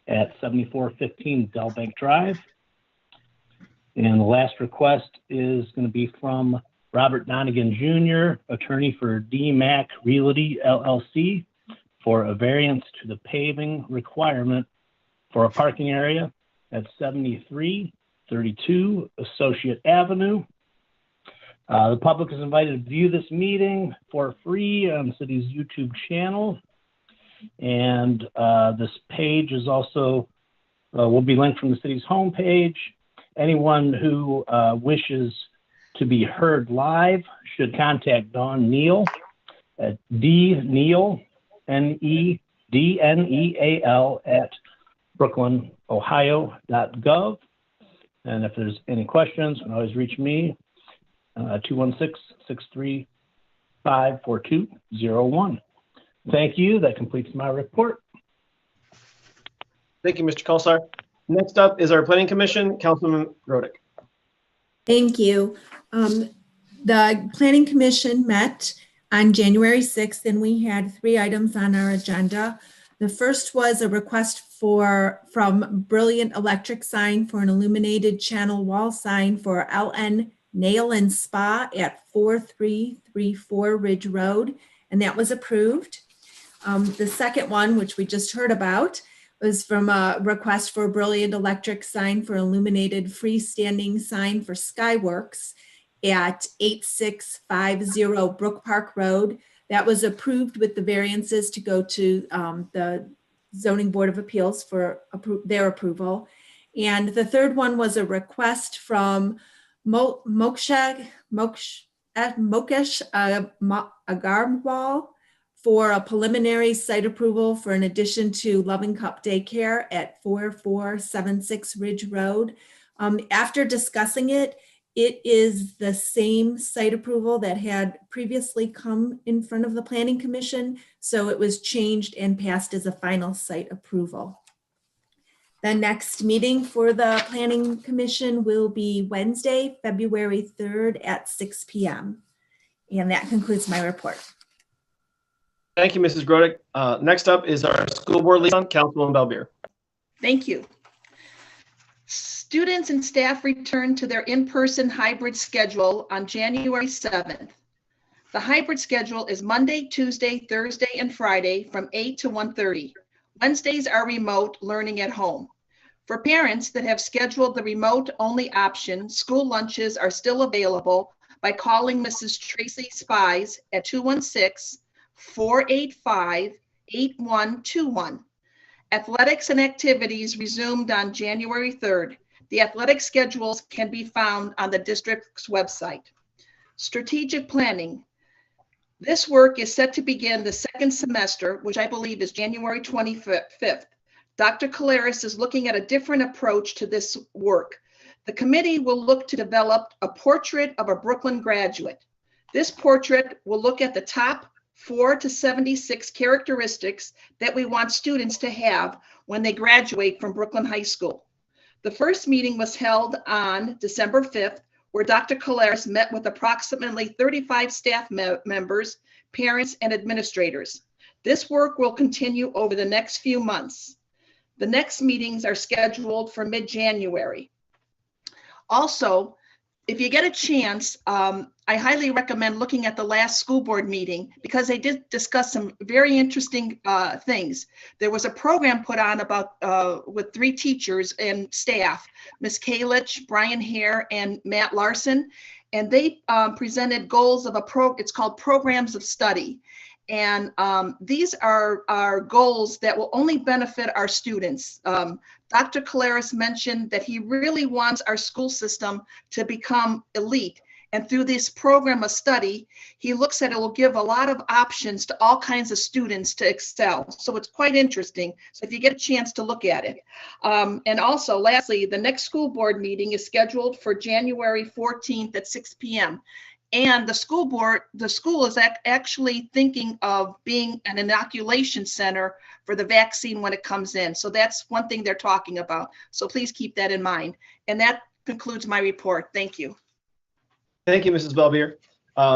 at 7415 Dell Bank Drive. And the last request is going to be from Robert Donegan Jr., attorney for DMAC Realty LLC, for a variance to the paving requirement for a parking area at 7332 Associate Avenue. The public is invited to view this meeting for free on the city's YouTube channel. And this page is also, will be linked from the city's homepage. Anyone who wishes to be heard live should contact Dawn Neal at dneal, NEDNEAL at brooklynohio.gov. And if there's any questions, you can always reach me, 216-635-4201. Thank you. That completes my report. Thank you, Mr. Kolsar. Next up is our Planning Commission, Councilman Grodick. Thank you. The Planning Commission met on January 6th, and we had 3 items on our agenda. The first was a request from Brilliant Electric Sign for an illuminated channel wall sign for LN Nail and Spa at 4334 Ridge Road, and that was approved. The second one, which we just heard about, was from a request for a Brilliant Electric Sign for illuminated freestanding sign for Skyworks at 8650 Brook Park Road. That was approved with the variances to go to the Zoning Board of Appeals for their approval. And the third one was a request from Mokesh Agarwal for a preliminary site approval for an addition to Loving Cup Daycare at 4476 Ridge Road. After discussing it, it is the same site approval that had previously come in front of the Planning Commission, so it was changed and passed as a final site approval. The next meeting for the Planning Commission will be Wednesday, February 3rd at 6 p.m. And that concludes my report. Thank you, Mrs. Grodick. Next up is our School Board Liaison, Councilwoman Balbier. Thank you. Students and staff returned to their in-person hybrid schedule on January 7th. The hybrid schedule is Monday, Tuesday, Thursday, and Friday from 8 to 1:30. Wednesdays are remote learning at home. For parents that have scheduled the remote-only option, school lunches are still available by calling Mrs. Tracy Spies at 216-485-8121. Athletics and activities resumed on January 3rd. The athletic schedules can be found on the district's website. Strategic planning. This work is set to begin the second semester, which I believe is January 25th. Dr. Collaros is looking at a different approach to this work. The committee will look to develop a portrait of a Brooklyn graduate. This portrait will look at the top 4 to 76 characteristics that we want students to have when they graduate from Brooklyn High School. The first meeting was held on December 5th, where Dr. Collaros met with approximately 35 staff members, parents, and administrators. This work will continue over the next few months. The next meetings are scheduled for mid-January. Also, if you get a chance, I highly recommend looking at the last school board meeting because they did discuss some very interesting things. There was a program put on about with 3 teachers and staff, Ms. Kalich, Brian Hare, and Matt Larson, and they presented goals of it's called Programs of Study. And these are goals that will only benefit our students. Dr. Collaros mentioned that he really wants our school system to become elite. And through this program of study, he looks at it will give a lot of options to all kinds of students to excel. So it's quite interesting. So if you get a chance to look at it. And also, lastly, the next school board meeting is scheduled for January 14th at 6 p.m. And the school is actually thinking of being an inoculation center for the vaccine when it comes in. So that's one thing they're talking about. So please keep that in mind. And that concludes my report. Thank you. Thank you, Mrs. Belbier.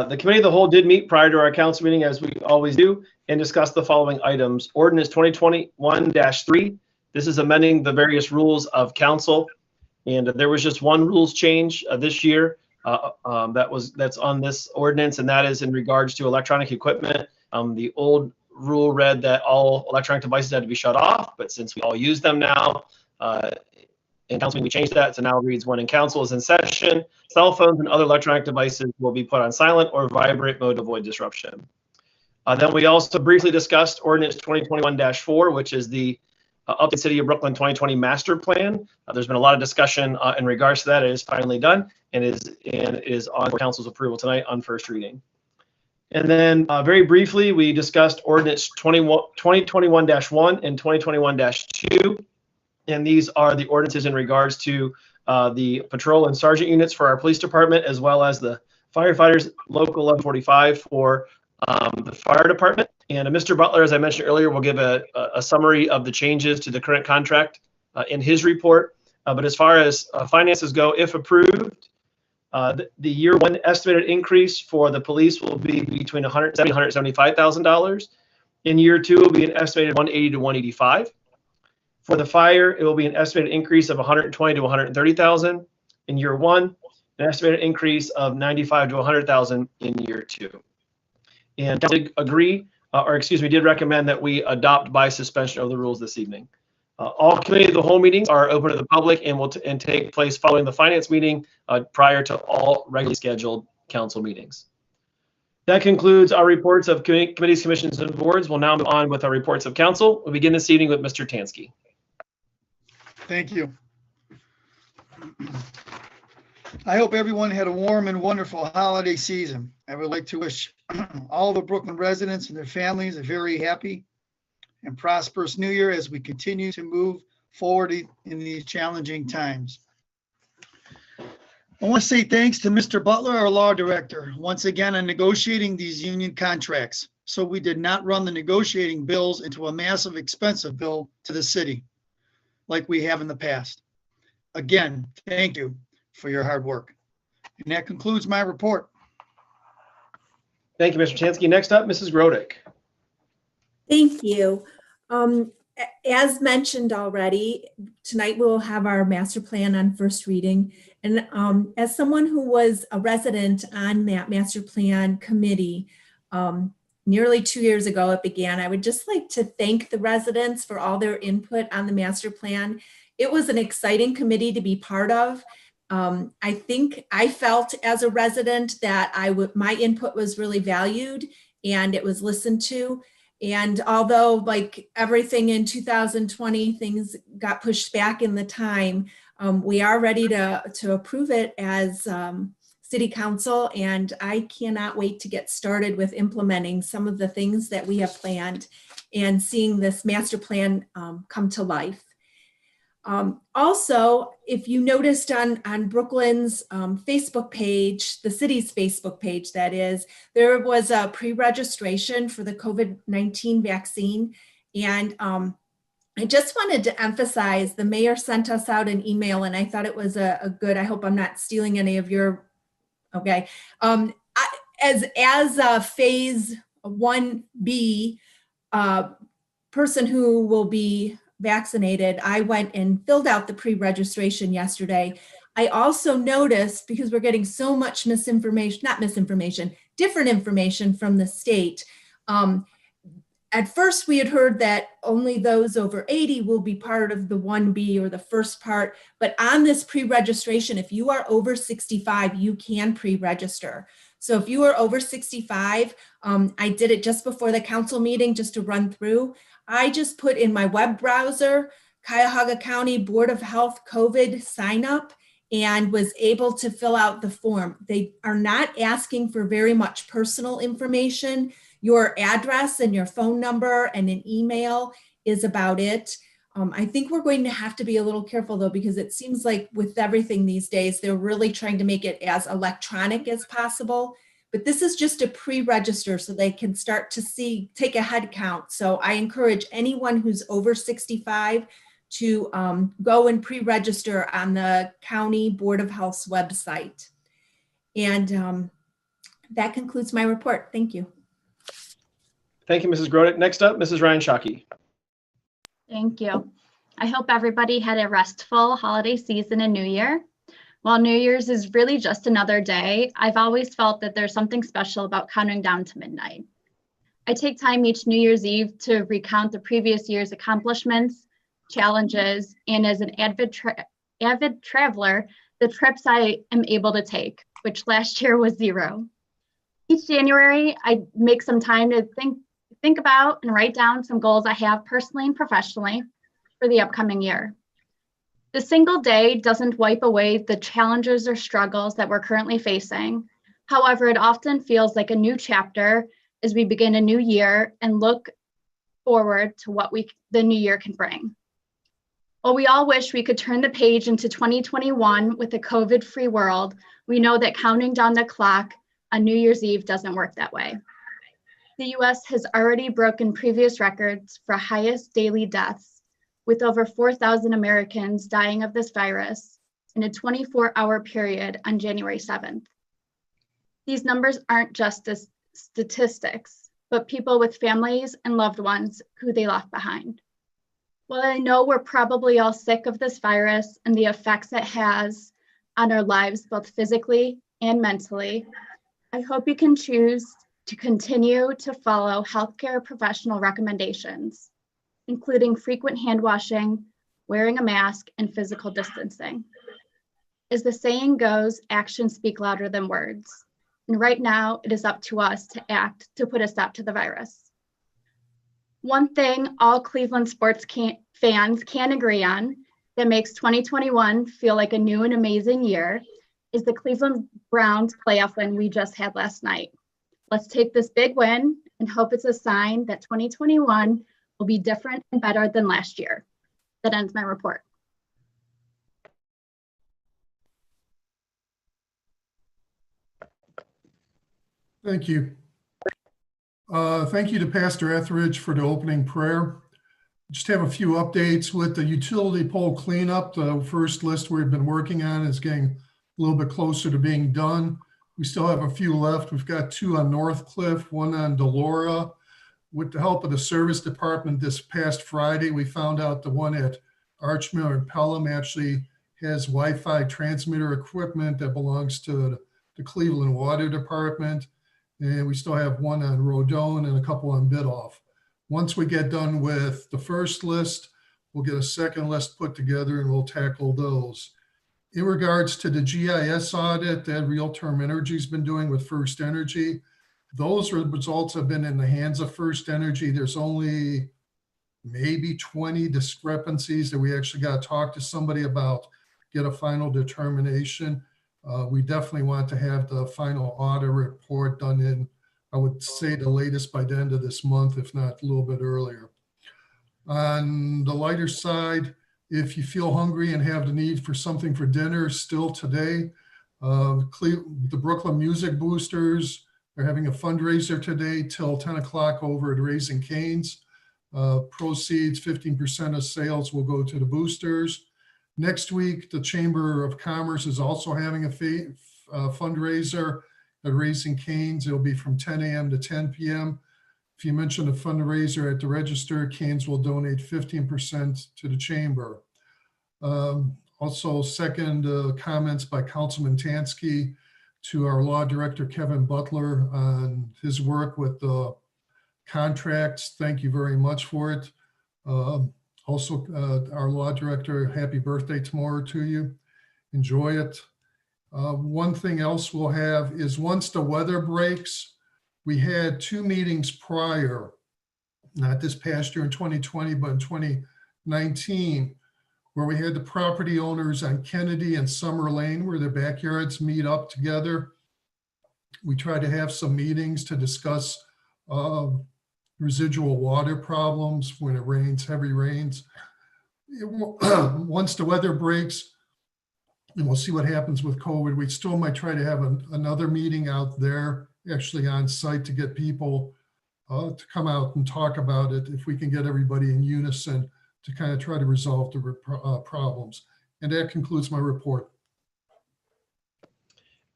The committee of the whole did meet prior to our council meeting, as we always do, and discussed the following items. Ordinance 2021-3. This is amending the various rules of council. And there was just one rules change this year that's on this ordinance, and that is in regards to electronic equipment. The old rule read that all electronic devices had to be shut off, but since we all use them now, in council we changed that, so now it reads when in council is in session, cell phones and other electronic devices will be put on silent or vibrate mode to avoid disruption. Then we also briefly discussed ordinance 2021-4, which is the Upton City of Brooklyn 2020 master plan. There's been a lot of discussion in regards to that. It is finally done and is on council's approval tonight on first reading. And then very briefly, we discussed ordinance 2021-1 and 2021-2. And these are the ordinances in regards to the patrol and sergeant units for our police department, as well as the firefighters local 1145 for the fire department. And Mr. Butler, as I mentioned earlier, will give a summary of the changes to the current contract in his report. But as far as finances go, if approved, the year one estimated increase for the police will be between $170,000 and $175,000. In year two, it will be an estimated $180,000 to $185,000. For the fire, it will be an estimated increase of $120,000 to $130,000 in year one, an estimated increase of $95,000 to $100,000 in year two. And did agree, did recommend that we adopt by suspension of the rules this evening. All committee of the whole meetings are open to the public and will take place following the finance meeting prior to all regularly scheduled council meetings. That concludes our reports of committees, commissions, and boards. We'll now move on with our reports of council. We'll begin this evening with Mr. Tansky. Thank you. I hope everyone had a warm and wonderful holiday season. I would like to wish all the Brooklyn residents and their families a very happy and prosperous new year as we continue to move forward in these challenging times. I want to say thanks to Mr. Butler, our law director, once again on negotiating these union contracts, so we did not run the negotiating bills into a massive expensive bill to the city like we have in the past. Again, thank you for your hard work. And that concludes my report. Thank you, Mr. Tansky. Next up, Mrs. Grodick. Thank you. As mentioned already, tonight we'll have our master plan on first reading. And as someone who was a resident on that master plan committee, nearly 2 years ago it began, I would just like to thank the residents for all their input on the master plan. It was an exciting committee to be part of. I think I felt as a resident that my input was really valued and it was listened to. And although like everything in 2020, things got pushed back in the time, we are ready to approve it as City Council, and I cannot wait to get started with implementing some of the things that we have planned and seeing this master plan come to life. Also, if you noticed on Brooklyn's Facebook page, the city's Facebook page, that is, there was a pre-registration for the COVID-19 vaccine. And I just wanted to emphasize, the mayor sent us out an email and I thought it was a good, I hope I'm not stealing any of your, okay. As a phase 1B person who will be vaccinated, I went and filled out the pre-registration yesterday. I also noticed, because we're getting so much different information from the state. At first we had heard that only those over 80 will be part of the 1B or the first part, but on this pre-registration, if you are over 65, you can pre-register. So if you are over 65, I did it just before the council meeting just to run through. I just put in my web browser, Cuyahoga County Board of Health COVID sign up, and was able to fill out the form. They are not asking for very much personal information. Your address and your phone number and an email is about it. I think we're going to have to be a little careful though, because it seems like with everything these days, they're really trying to make it as electronic as possible. But this is just a pre-register so they can start to take a head count. So I encourage anyone who's over 65 to go and pre-register on the County Board of Health's website. And that concludes my report. Thank you. Thank you, Mrs. Grodick. Next up, Mrs. Ryan Shockey. Thank you. I hope everybody had a restful holiday season and New Year. While New Year's is really just another day, I've always felt that there's something special about counting down to midnight. I take time each New Year's Eve to recount the previous year's accomplishments, challenges, and as an avid traveler, the trips I am able to take, which last year was 0. Each January, I make some time to think about and write down some goals I have personally and professionally for the upcoming year. The single day doesn't wipe away the challenges or struggles that we're currently facing. However, it often feels like a new chapter as we begin a new year and look forward to what the new year can bring. While we all wish we could turn the page into 2021 with a COVID-free world, we know that counting down the clock on New Year's Eve doesn't work that way. The US has already broken previous records for highest daily deaths, with over 4,000 Americans dying of this virus in a 24-hour period on January 7th. These numbers aren't just statistics, but people with families and loved ones who they left behind. While I know we're probably all sick of this virus and the effects it has on our lives, both physically and mentally, I hope you can choose to continue to follow healthcare professional recommendations, including frequent hand washing, wearing a mask, and physical distancing. As the saying goes, actions speak louder than words. And right now, it is up to us to act to put a stop to the virus. One thing all Cleveland sports fans can agree on that makes 2021 feel like a new and amazing year is the Cleveland Browns playoff win we just had last night. Let's take this big win and hope it's a sign that 2021 will be different and better than last year. That ends my report. Thank you. Thank you to Pastor Etheridge for the opening prayer. Just have a few updates with the utility pole cleanup. The first list we've been working on is getting a little bit closer to being done. We still have a few left. We've got 2 on Northcliffe, 1 on Delora. With the help of the service department this past Friday, we found out the one at Archmiller and Pelham actually has Wi-Fi transmitter equipment that belongs to the Cleveland Water Department. And we still have 1 on Rodone and a couple on Bidoff. Once we get done with the first list, we'll get a second list put together and we'll tackle those. In regards to the GIS audit that Real Term Energy's been doing with First Energy, those results have been in the hands of First Energy. There's only maybe 20 discrepancies that we actually got to talk to somebody about, get a final determination. We definitely want to have the final audit report done in, I would say, the latest by the end of this month, if not a little bit earlier. On the lighter side, if you feel hungry and have the need for something for dinner still today, the Brooklyn Music Boosters are having a fundraiser today till 10 o'clock over at Raising Cane's. Proceeds, 15% of sales will go to the boosters. Next week, the Chamber of Commerce is also having a fundraiser at Raising Cane's. It'll be from 10 a.m. to 10 p.m. If you mention a fundraiser at the register, Cane's will donate 15% to the chamber. Also, second comments by Councilman Tansky to our law director, Kevin Butler, on his work with the contracts. Thank you very much for it. Also, our law director, happy birthday tomorrow to you. Enjoy it. One thing else we'll have is once the weather breaks, we had 2 meetings prior, not this past year in 2020, but in 2019, where we had the property owners on Kennedy and Summer Lane where their backyards meet up together. We try to have some meetings to discuss residual water problems when it rains, heavy rains. Once the weather breaks, and we'll see what happens with COVID, we still might try to have another meeting out there, actually on site, to get people to come out and talk about it if we can get everybody in unison to kind of try to resolve the problems. And that concludes my report.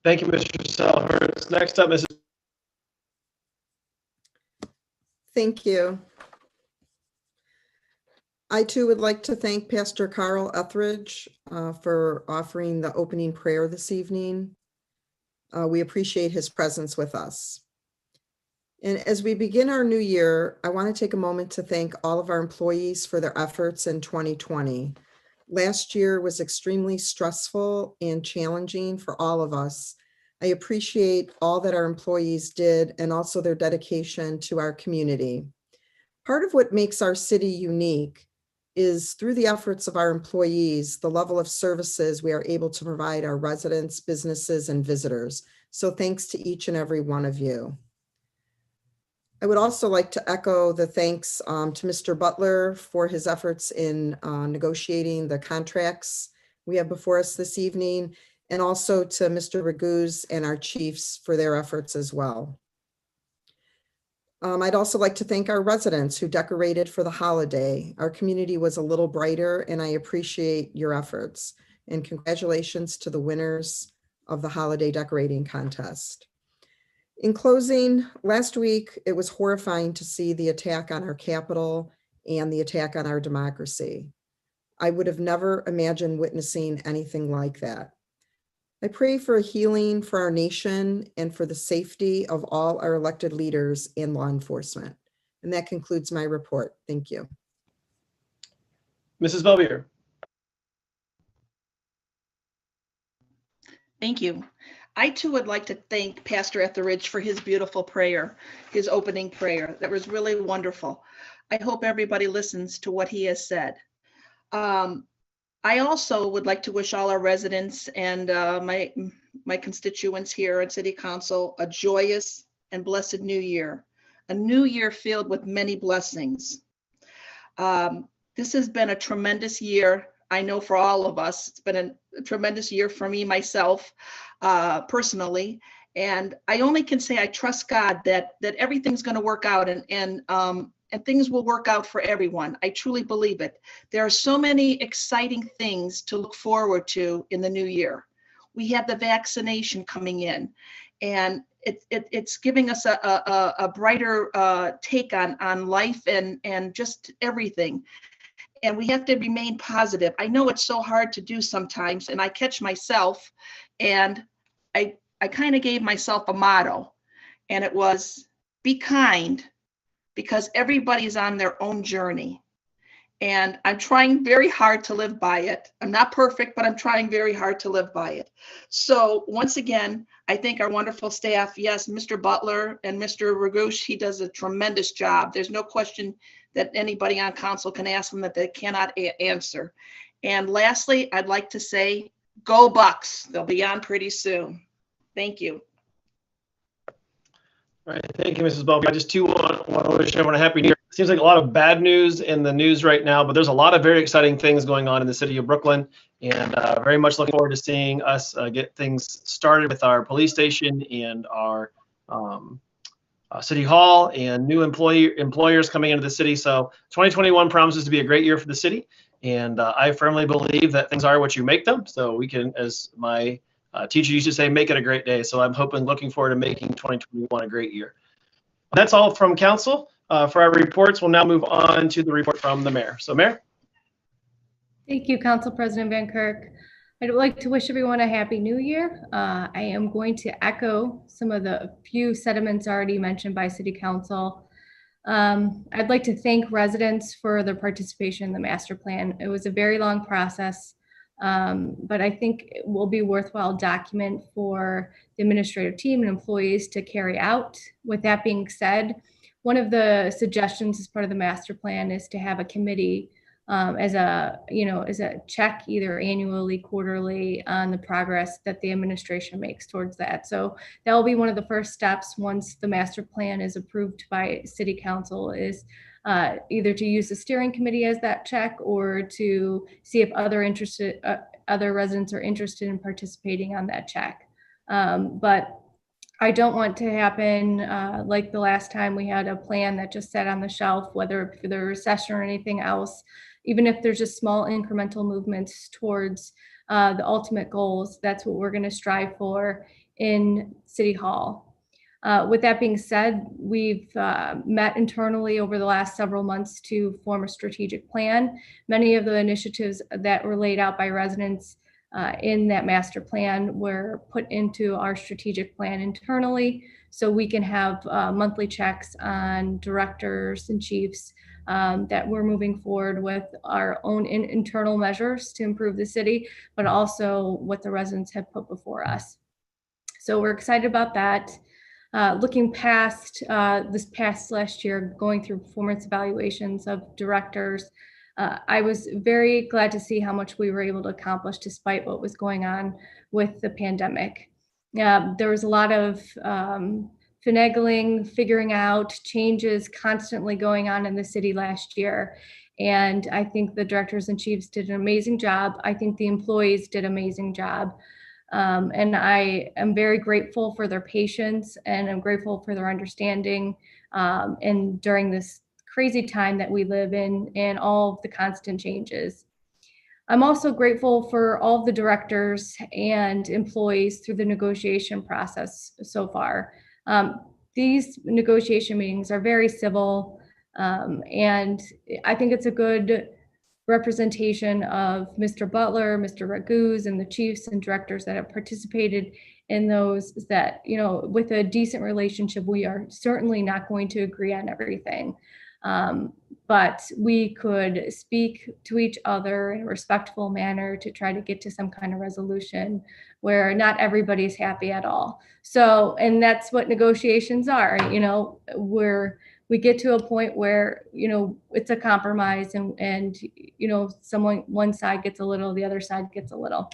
Thank you, Mr. Selhertz. Next up, Mrs. Thank you. I too would like to thank Pastor Carl Etheridge for offering the opening prayer this evening. We appreciate his presence with us. And as we begin our new year, I want to take a moment to thank all of our employees for their efforts in 2020. Last year was extremely stressful and challenging for all of us. I appreciate all that our employees did and also their dedication to our community. Part of what makes our city unique is through the efforts of our employees, the level of services we are able to provide our residents, businesses, and visitors. So thanks to each and every one of you. I would also like to echo the thanks to Mr. Butler for his efforts in negotiating the contracts we have before us this evening, and also to Mr. Raguse and our chiefs for their efforts as well. I'd also like to thank our residents who decorated for the holiday. Our community was a little brighter, and I appreciate your efforts. And congratulations to the winners of the holiday decorating contest. In closing, last week, it was horrifying to see the attack on our Capitol and the attack on our democracy. I would have never imagined witnessing anything like that. I pray for a healing for our nation and for the safety of all our elected leaders and law enforcement. And that concludes my report. Thank you. Mrs. Belvier. Thank you. I too would like to thank Pastor Etheridge for his beautiful prayer, his opening prayer. That was really wonderful. I hope everybody listens to what he has said. I also would like to wish all our residents and my constituents here at City Council a joyous and blessed new year, a new year filled with many blessings. This has been a tremendous year. I know for all of us, it's been a tremendous year for me, myself, personally. And I only can say I trust God that everything's going to work out and things will work out for everyone. I truly believe it. There are so many exciting things to look forward to in the new year. We have the vaccination coming in, and it's giving us a brighter take on life and just everything. And we have to remain positive. I know it's so hard to do sometimes, and I catch myself, and I kind of gave myself a motto, and it was, be kind, because everybody's on their own journey. And I'm trying very hard to live by it. I'm not perfect, but I'm trying very hard to live by it. So once again, I thank our wonderful staff. Yes, Mr. Butler and Mr. Raguse, he does a tremendous job. There's no question that anybody on council can ask them that they cannot answer. And lastly, I'd like to say, go Bucks. They'll be on pretty soon. Thank you. All right, thank you, Mrs. Belvier. I just too want to wish everyone a happy new year. Seems like a lot of bad news in the news right now, but there's a lot of very exciting things going on in the city of Brooklyn, and very much looking forward to seeing us get things started with our police station and our city hall and new employers coming into the city. So 2021 promises to be a great year for the city, and I firmly believe that things are what you make them. So we can, as my teacher used to say, make it a great day. So I'm looking forward to making 2021 a great year. That's all from council. For our reports, we'll now move on to the report from the mayor. So Mayor. Thank you, Council President Van Kirk. I'd like to wish everyone a happy new year. I am going to echo some of the few sentiments already mentioned by City Council. I'd like to thank residents for their participation in the master plan. It was a very long process, but I think it will be worthwhile document for the administrative team and employees to carry out. With that being said, one of the suggestions as part of the master plan is to have a committee as a check either annually, quarterly on the progress that the administration makes towards that. So that will be one of the first steps once the master plan is approved by City Council, is either to use the steering committee as that check or to see if other residents are interested in participating on that check. But I don't want to happen like the last time we had a plan that just sat on the shelf, whether for the recession or anything else. Even if there's just small incremental movements towards the ultimate goals, that's what we're going to strive for. in City Hall. With that being said, we've met internally over the last several months to form a strategic plan. Many of the initiatives that were laid out by residents in that master plan were put into our strategic plan internally, so we can have monthly checks on directors and chiefs that we're moving forward with our own internal measures to improve the city, but also what the residents have put before us. So we're excited about that. Looking past this past last year, going through performance evaluations of directors, I was very glad to see how much we were able to accomplish despite what was going on with the pandemic. There was a lot of finagling, figuring out changes constantly going on in the city last year. And I think the directors and chiefs did an amazing job. I think the employees did an amazing job. And I am very grateful for their patience, and I'm grateful for their understanding and during this crazy time that we live in and all of the constant changes. I'm also grateful for all of the directors and employees through the negotiation process so far. These negotiation meetings are very civil, and I think it's a good representation of Mr. Butler, Mr. Raguse, and the chiefs and directors that have participated in those, that, you know, with a decent relationship, we are certainly not going to agree on everything. But we could speak to each other in a respectful manner to try to get to some kind of resolution where not everybody's happy at all. So, and that's what negotiations are, you know, we get to a point where, you know, it's a compromise, and you know, one side gets a little, the other side gets a little.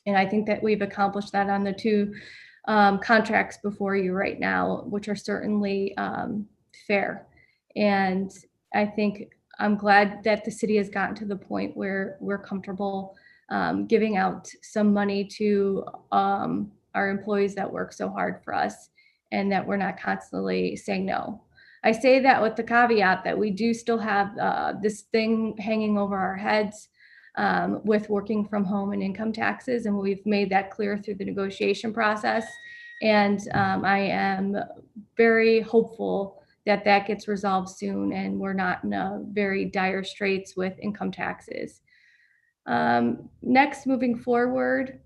And I think that we've accomplished that on the two contracts before you right now, which are certainly fair. And I think I'm glad that the city has gotten to the point where we're comfortable giving out some money to our employees that work so hard for us, and that we're not constantly saying no. I say that with the caveat that we do still have this thing hanging over our heads with working from home and income taxes, and we've made that clear through the negotiation process. And I am very hopeful that that gets resolved soon and we're not in a very dire straits with income taxes. Next, moving forward,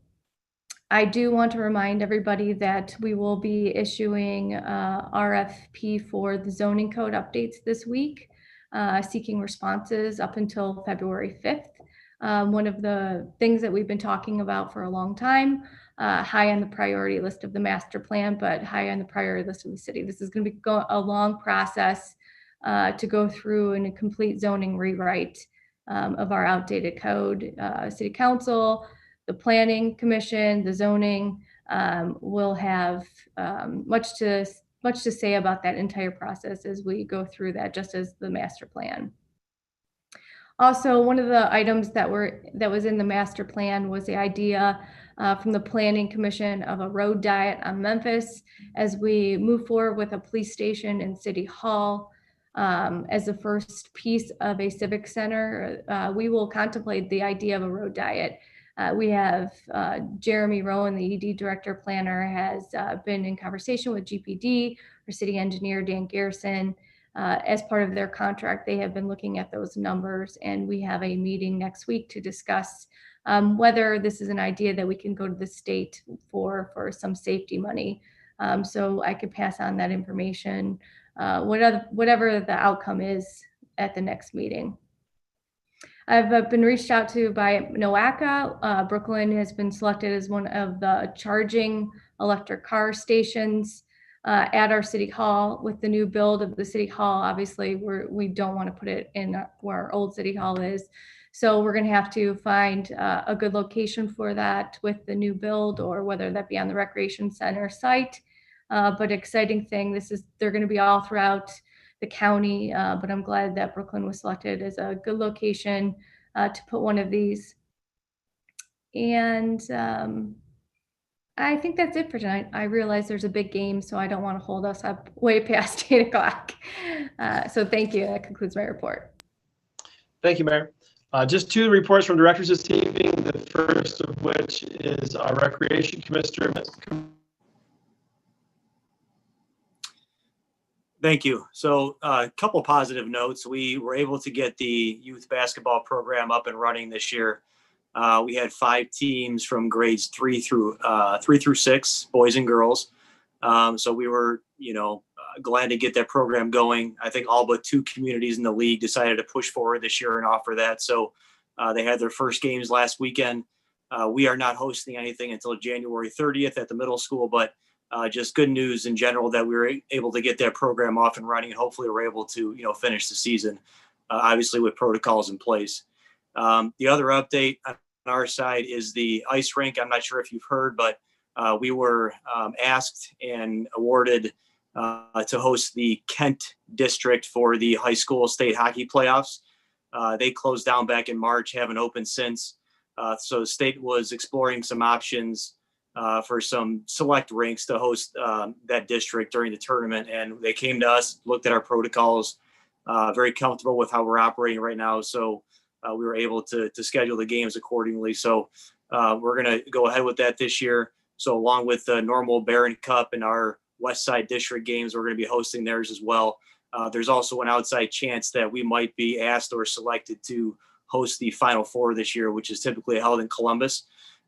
I do want to remind everybody that we will be issuing RFP for the zoning code updates this week, seeking responses up until February 5th. One of the things that we've been talking about for a long time, high on the priority list of the master plan, but high on the priority list of the city. This is going to be a long process to go through and a complete zoning rewrite of our outdated code. City Council, the Planning Commission, the zoning will have much to say about that entire process as we go through that, just as the master plan. Also, one of the items that was in the master plan was the idea from the Planning Commission of a road diet on Memphis as we move forward with a police station in City Hall. As the first piece of a civic center, we will contemplate the idea of a road diet. We have Jeremy Rowan, the ED Director Planner, has been in conversation with GPD, our city engineer, Dan Garrison. As part of their contract, they have been looking at those numbers, and we have a meeting next week to discuss whether this is an idea that we can go to the state for some safety money. So I could pass on that information, whatever the outcome is at the next meeting. I've been reached out to by NOACA. Brooklyn has been selected as one of the charging electric car stations at our City Hall. With the new build of the City Hall, obviously we don't want to put it in where our old City Hall is. So we're going to have to find a good location for that with the new build, or whether that be on the Recreation Center site. But exciting thing, they're going to be all throughout the county, but I'm glad that Brooklyn was selected as a good location to put one of these. And I think that's it for tonight. I realize there's a big game, so I don't want to hold us up way past 8 o'clock. So thank you. That concludes my report. Thank you, Mayor. Just two reports from directors this evening, the first of which is our Recreation Commissioner, Thank you. So a couple positive notes. We were able to get the youth basketball program up and running this year. We had 5 teams from grades 3 through 6, boys and girls. So we were, glad to get that program going. I think all but 2 communities in the league decided to push forward this year and offer that. So they had their first games last weekend. We are not hosting anything until January 30th at the middle school, but just good news in general that we were able to get that program off and running. And hopefully we're able to, finish the season, obviously with protocols in place. The other update on our side is the ice rink. I'm not sure if you've heard, but we were asked and awarded to host the Kent district for the high school state hockey playoffs. They closed down back in March, haven't opened since. So the state was exploring some options for some select rinks to host that district during the tournament. And they came to us, looked at our protocols, very comfortable with how we're operating right now. So we were able to schedule the games accordingly. So we're going to go ahead with that this year. So along with the normal Barron Cup and our West Side District games, we're going to be hosting theirs as well. There's also an outside chance that we might be asked or selected to host the Final Four this year, which is typically held in Columbus.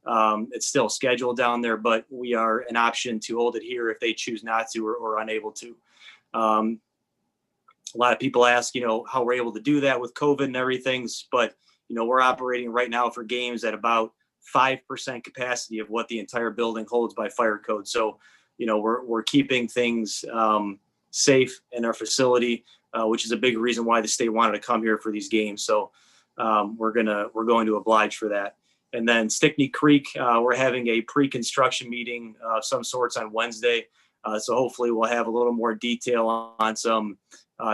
It's still scheduled down there, but we are an option to hold it here if they choose not to or unable to. A lot of people ask, how we're able to do that with COVID and everything, but, we're operating right now for games at about 5% capacity of what the entire building holds by fire code. So, we're keeping things safe in our facility, which is a big reason why the state wanted to come here for these games. So we're going to oblige for that. And then Stickney Creek, we're having a pre-construction meeting of some sorts on Wednesday. So hopefully we'll have a little more detail on some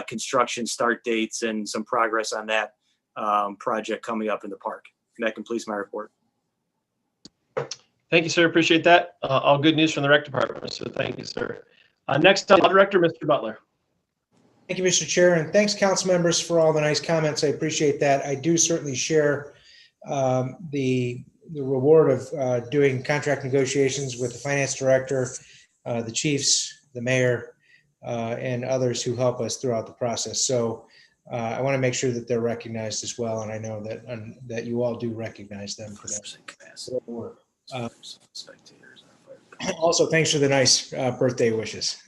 construction start dates and some progress on that project coming up in the park. And that completes my report. Thank you, sir. Appreciate that. All good news from the rec department. So thank you, sir. Next, Law Director, Mr. Butler. Thank you, Mr. Chair, and thanks, council members, for all the nice comments. I appreciate that. I do certainly share the reward of doing contract negotiations with the finance director, the chiefs, the mayor, and others who help us throughout the process. So I want to make sure that they're recognized as well, and I know that you all do recognize them for that work. Also, thanks for the nice birthday wishes.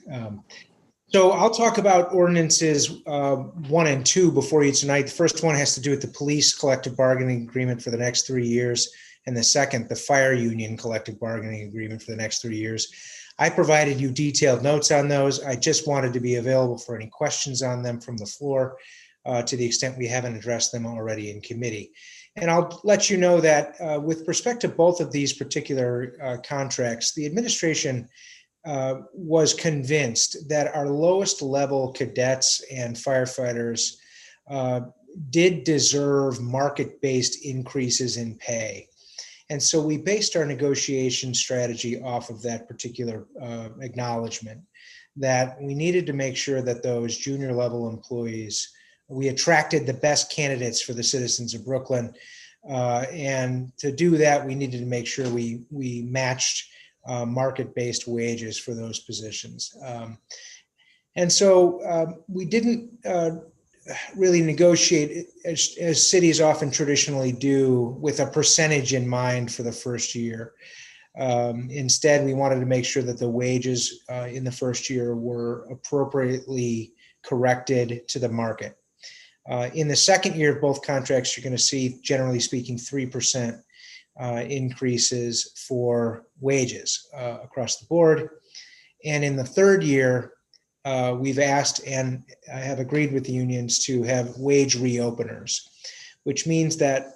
So I'll talk about ordinances 1 and 2 before you tonight. The first one has to do with the police collective bargaining agreement for the next 3 years. And the second, the fire union collective bargaining agreement for the next 3 years. I provided you detailed notes on those. I just wanted to be available for any questions on them from the floor to the extent we haven't addressed them already in committee. And I'll let you know that with respect to both of these particular contracts, the administration was convinced that our lowest level cadets and firefighters did deserve market-based increases in pay. And so we based our negotiation strategy off of that particular acknowledgement that we needed to make sure that those junior level employees, we attracted the best candidates for the citizens of Brooklyn. And to do that, we needed to make sure we matched market-based wages for those positions. And so we didn't really negotiate as cities often traditionally do with a percentage in mind for the first year. Instead, we wanted to make sure that the wages in the first year were appropriately corrected to the market. In the second year of both contracts, you're going to see, generally speaking, 3% increases for wages across the board. And in the third year, we've asked and I have agreed with the unions to have wage reopeners, which means that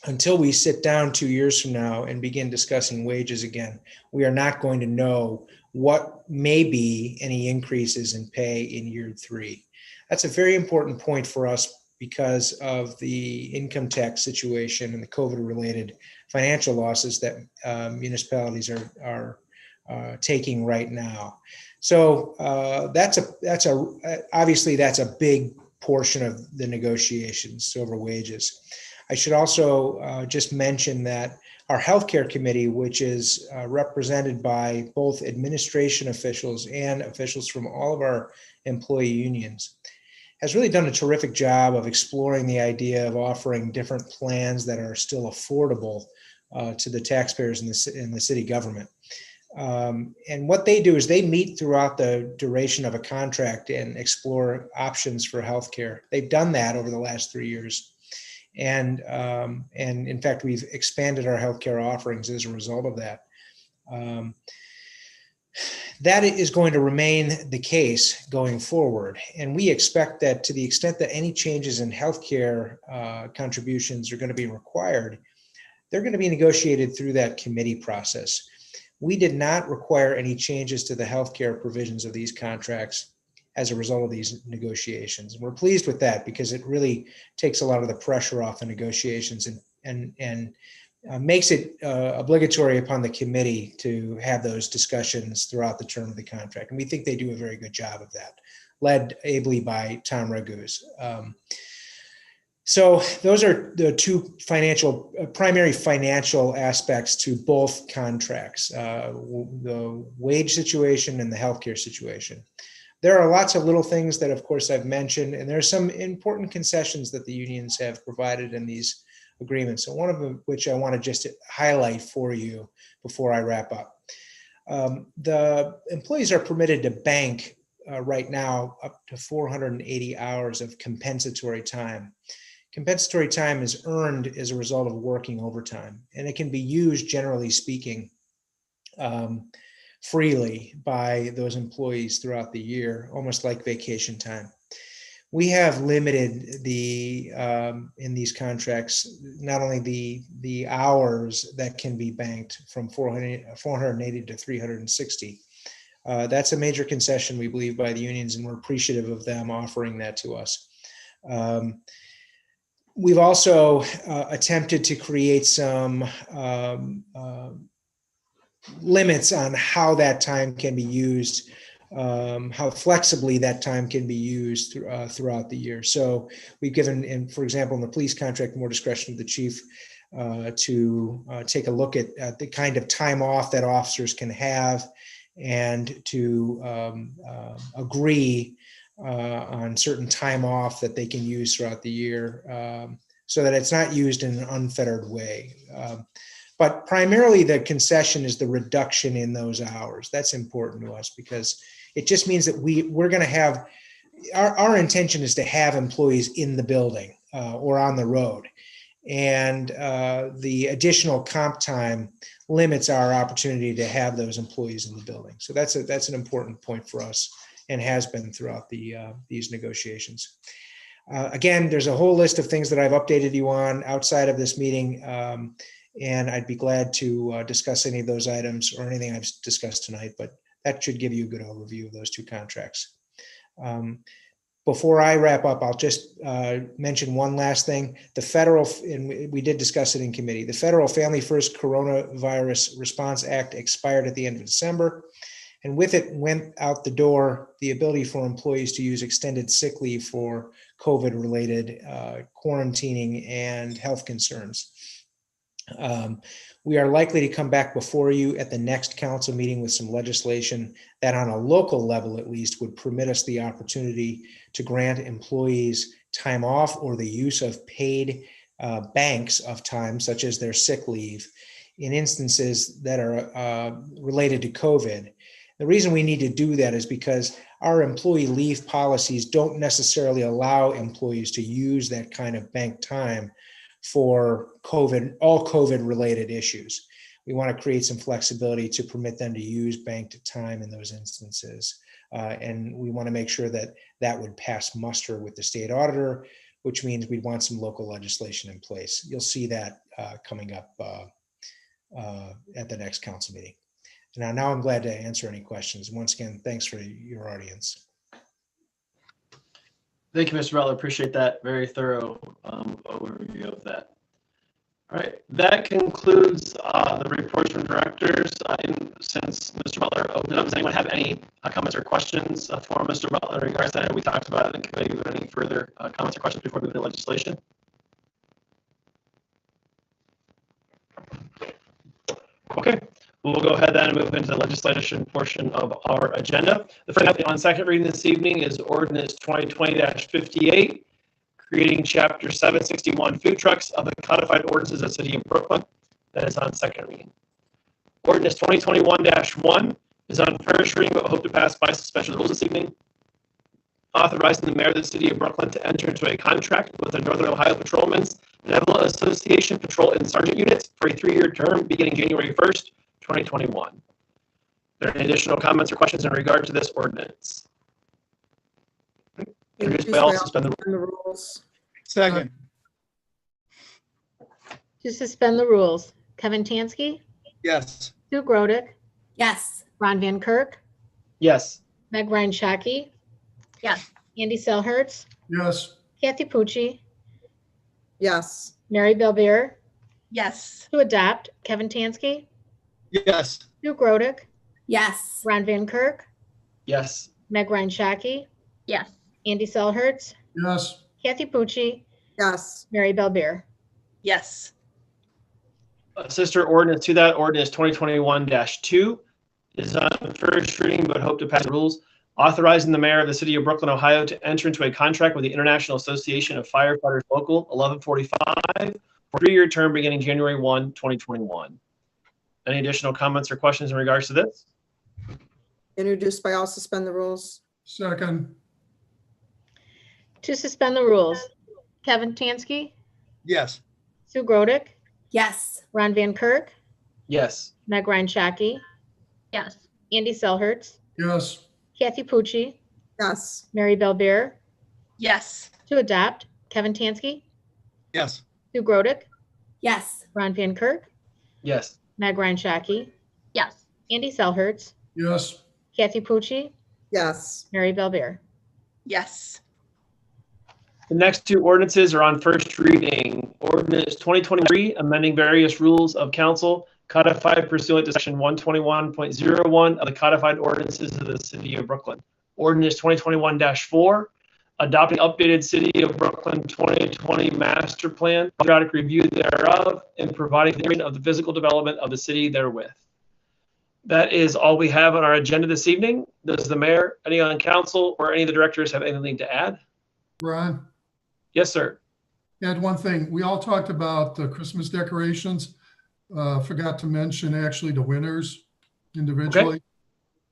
until we sit down 2 years from now and begin discussing wages again, we are not going to know what may be any increases in pay in year 3. That's a very important point for us because of the income tax situation and the COVID-related financial losses that municipalities are taking right now. So obviously that's a big portion of the negotiations over wages. I should also just mention that our healthcare committee, which is represented by both administration officials and officials from all of our employee unions, has really done a terrific job of exploring the idea of offering different plans that are still affordable to the taxpayers in the city government. And what they do is they meet throughout the duration of a contract and explore options for healthcare. They've done that over the last 3 years. And in fact, we've expanded our healthcare offerings as a result of that. That is going to remain the case going forward. And we expect that to the extent that any changes in healthcare contributions are going to be required, they're going to be negotiated through that committee process. We did not require any changes to the healthcare provisions of these contracts as a result of these negotiations. And we're pleased with that because it really takes a lot of the pressure off the negotiations and makes it obligatory upon the committee to have those discussions throughout the term of the contract. And we think they do a very good job of that, led ably by Tom Raguse. So those are the two primary financial aspects to both contracts, the wage situation and the healthcare situation. There are lots of little things that, of course, I've mentioned, and there are some important concessions that the unions have provided in these agreements. So one of them, which I want to just highlight for you before I wrap up. The employees are permitted to bank right now up to 480 hours of compensatory time. Compensatory time is earned as a result of working overtime, and it can be used, generally speaking, freely by those employees throughout the year, almost like vacation time. We have limited in these contracts, not only the hours that can be banked from 480 to 360. That's a major concession, we believe, by the unions, and we're appreciative of them offering that to us. We've also attempted to create some limits on how that time can be used, how flexibly that time can be used throughout the year. So we've given, for example, in the police contract, more discretion to the chief to take a look at the kind of time off that officers can have and to agree on certain time off that they can use throughout the year so that it's not used in an unfettered way. But primarily the concession is the reduction in those hours. That's important to us because it just means that we're going to have, our intention is to have employees in the building or on the road. And the additional comp time limits our opportunity to have those employees in the building. So that's an important point for us and has been throughout these negotiations. Again, there's a whole list of things that I've updated you on outside of this meeting, and I'd be glad to discuss any of those items or anything I've discussed tonight, but that should give you a good overview of those two contracts. Before I wrap up, I'll just mention one last thing. The federal, and we did discuss it in committee, the Federal Family First Coronavirus Response Act expired at the end of December. And with it went out the door the ability for employees to use extended sick leave for COVID-related quarantining and health concerns. We are likely to come back before you at the next council meeting with some legislation that on a local level at least would permit us the opportunity to grant employees time off or the use of paid banks of time, such as their sick leave, in instances that are related to COVID. The reason we need to do that is because our employee leave policies don't necessarily allow employees to use that kind of bank time for COVID, all COVID related issues. We want to create some flexibility to permit them to use banked time in those instances. And we want to make sure that that would pass muster with the state auditor, which means we'd want some local legislation in place. You'll see that coming up at the next council meeting. Now I'm glad to answer any questions. Once again, thanks for your audience. Thank you, Mr. Butler. Appreciate that very thorough overview of that. All right, that concludes the reports from directors. Since Mr. Butler opened it up, does anyone have any comments or questions for Mr. Butler in regards to that? We talked about it in committee. Any further comments or questions before we move to legislation? Okay, we'll go ahead then and move into the legislation portion of our agenda. The first item on second reading this evening is ordinance 2020-58, creating chapter 761 food trucks of the codified ordinances of the city of Brooklyn. That is on second reading. Ordinance 2021-1 is on first reading, but hope to pass by suspension of the rules this evening. Authorizing the mayor of the city of Brooklyn to enter into a contract with the Northern Ohio Patrolmen's Benevolent Association Patrol and Sergeant Units for a 3-year term beginning January 1st, 2021. Are there any additional comments or questions in regard to this ordinance? Introduced by all, suspend the rules. Second. To suspend the rules, Kevin Tansky, Yes. Sue Grodick, Yes. Ron Van Kirk, Yes. Meg Ryan Shaki, Yes. Andy Selhertz, Yes. Kathy Pucci, Yes. Mary Belbeer. Yes. To adopt, Kevin Tansky, Yes. Sue Grodick, Yes. Ron Van Kirk, Yes. Meg Ryan Shaki, Yes. Andy Selhertz, Yes. Kathy Pucci, Yes. Mary Belbeer. Yes. A sister ordinance to that, ordinance 2021-2 is on first reading, but hope to pass the rules. Authorizing the mayor of the city of Brooklyn, Ohio to enter into a contract with the International Association of Firefighters Local 1145 for a 3-year term beginning January 1, 2021. Any additional comments or questions in regards to this? Introduced by all, suspend the rules. Second. To suspend the rules, Kevin Tansky, Yes. Sue Grodick, Yes. Ron Van Kirk, Yes. Meg Ryan Shaki, Yes. Andy Selhertz, Yes. Kathy Pucci, Yes. Mary Belbeer. Yes. To adopt, Kevin Tansky, Yes. Sue Grodick, Yes. Ron Van Kirk, Yes. Meg Ryan Shaki, Yes. Andy Selhertz, Yes. Kathy Pucci, Yes. Mary Belbeer. Yes. The next two ordinances are on first reading. Ordinance 2023, amending various rules of council codified pursuant to section 121.01 of the codified ordinances of the city of Brooklyn. Ordinance 2021-4, adopting updated city of Brooklyn 2020 master plan, periodic review thereof, and providing for the of the physical development of the city therewith. That is all we have on our agenda this evening. Does the mayor, any on council, or any of the directors have anything to add? Ron, Yes, sir. add one thing. We all talked about the Christmas decorations. Forgot to mention actually the winners individually.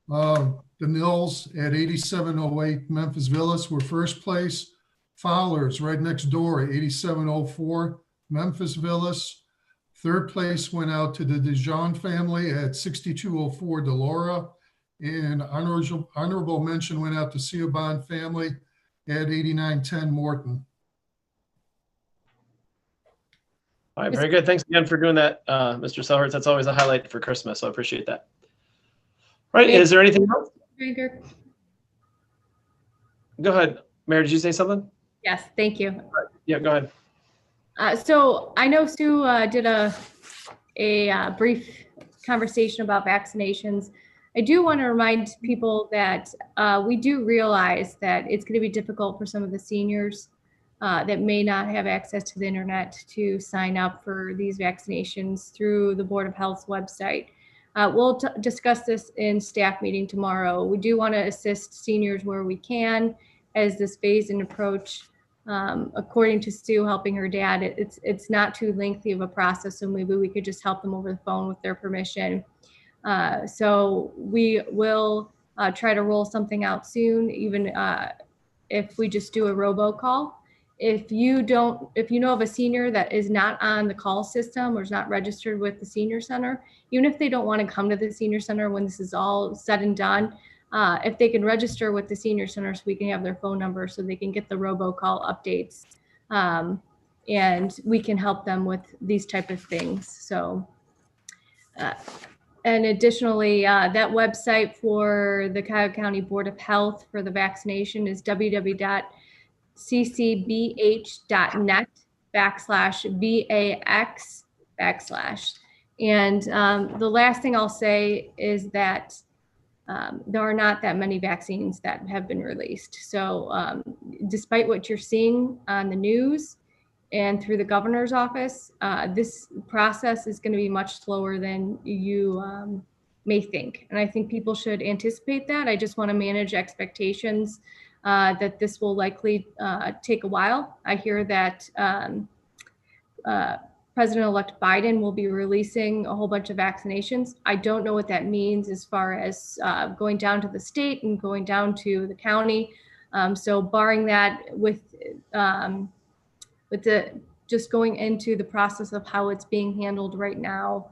The Nils at 8708 Memphis Villas were first place. Fowlers right next door at 8704 Memphis Villas. Third place went out to the Dijon family at 6204 Delora. And honorable mention went out to Ciabon family at 8910 Morton. All right, very good. Thanks again for doing that, Mr. Selhertz. That's always a highlight for Christmas, so I appreciate that. All right, is there anything else? Go ahead. Mary, did you say something? Yes, thank you. Yeah, go ahead. So I know Sue did a brief conversation about vaccinations. I do want to remind people that we do realize that it's going to be difficult for some of the seniors that may not have access to the internet to sign up for these vaccinations through the Board of Health's website. We'll discuss this in staff meeting tomorrow. We do want to assist seniors where we can as this phase-in approach. According to Sue helping her dad, it's not too lengthy of a process, so maybe we could just help them over the phone with their permission. So we will try to roll something out soon, even if we just do a robocall. If you know of a senior that is not on the call system or is not registered with the senior center, even if they don't want to come to the senior center when this is all said and done, if they can register with the senior center so we can have their phone number so they can get the robocall updates, and we can help them with these type of things. So, and additionally, that website for the Cuyahoga County Board of Health for the vaccination is www.ccbh.net/VAX/. And the last thing I'll say is that there are not that many vaccines that have been released. So despite what you're seeing on the news, and through the governor's office, this process is going to be much slower than you may think. And I think people should anticipate that. I just want to manage expectations that this will likely take a while. I hear that President-elect Biden will be releasing a whole bunch of vaccinations. I don't know what that means as far as going down to the state and going down to the county. So barring that, with the just going into the process of how it's being handled right now,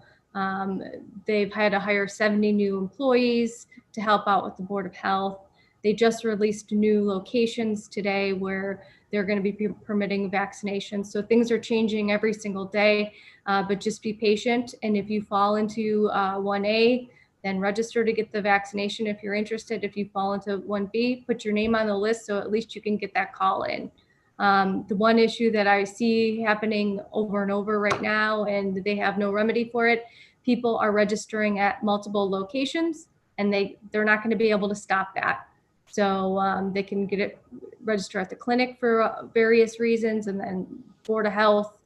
they've had to hire 70 new employees to help out with the Board of Health. They just released new locations today where they're going to be permitting vaccinations. So things are changing every single day, but just be patient. And if you fall into 1A, then register to get the vaccination if you're interested. If you fall into 1B, put your name on the list so at least you can get that call in. The one issue that I see happening over and over right now, and they have no remedy for it, people are registering at multiple locations, and they're not going to be able to stop that. So they can get it register at the clinic for various reasons, and then Board of Health,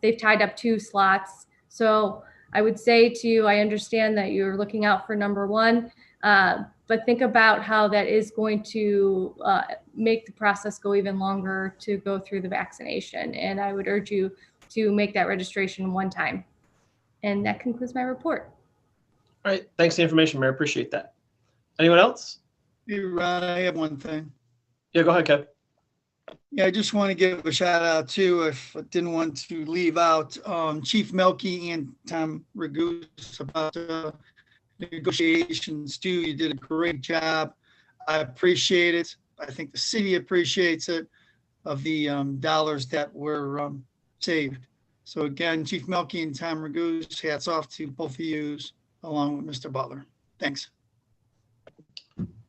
they've tied up 2 slots. So I would say to you, I understand that you're looking out for number 1, but think about how that is going to make the process go even longer to go through the vaccination. And I would urge you to make that registration one time. And that concludes my report. All right. Thanks for the information, Mayor. Appreciate that. Anyone else? Hey, Ron, I have one thing. Yeah, go ahead, Kev. Yeah, I just want to give a shout out too, if I didn't want to leave out, Chief Melky and Tom Raguse about negotiations too. You did a great job. I appreciate it. I think the city appreciates it, of the dollars that were saved. So again, Chief Melky and Tom Raguse, hats off to both of you along with Mr. Butler. Thanks.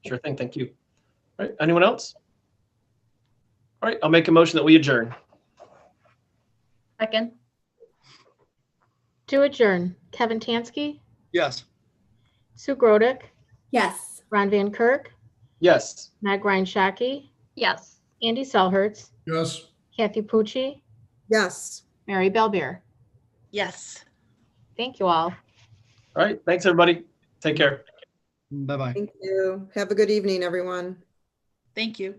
Sure thing. Thank you. All right. Anyone else? All right. I'll make a motion that we adjourn. Second. To adjourn, Kevin Tansky, Yes. Sue Grodick, Yes. Ron Van Kirk, Yes. Meg Ryan Shaki, Yes. Andy Selhertz, Yes. Kathy Pucci, Yes. Mary Belbeer. Yes. Thank you all. All right. Thanks, everybody. Take care. Bye-bye. Thank you. Have a good evening, everyone. Thank you.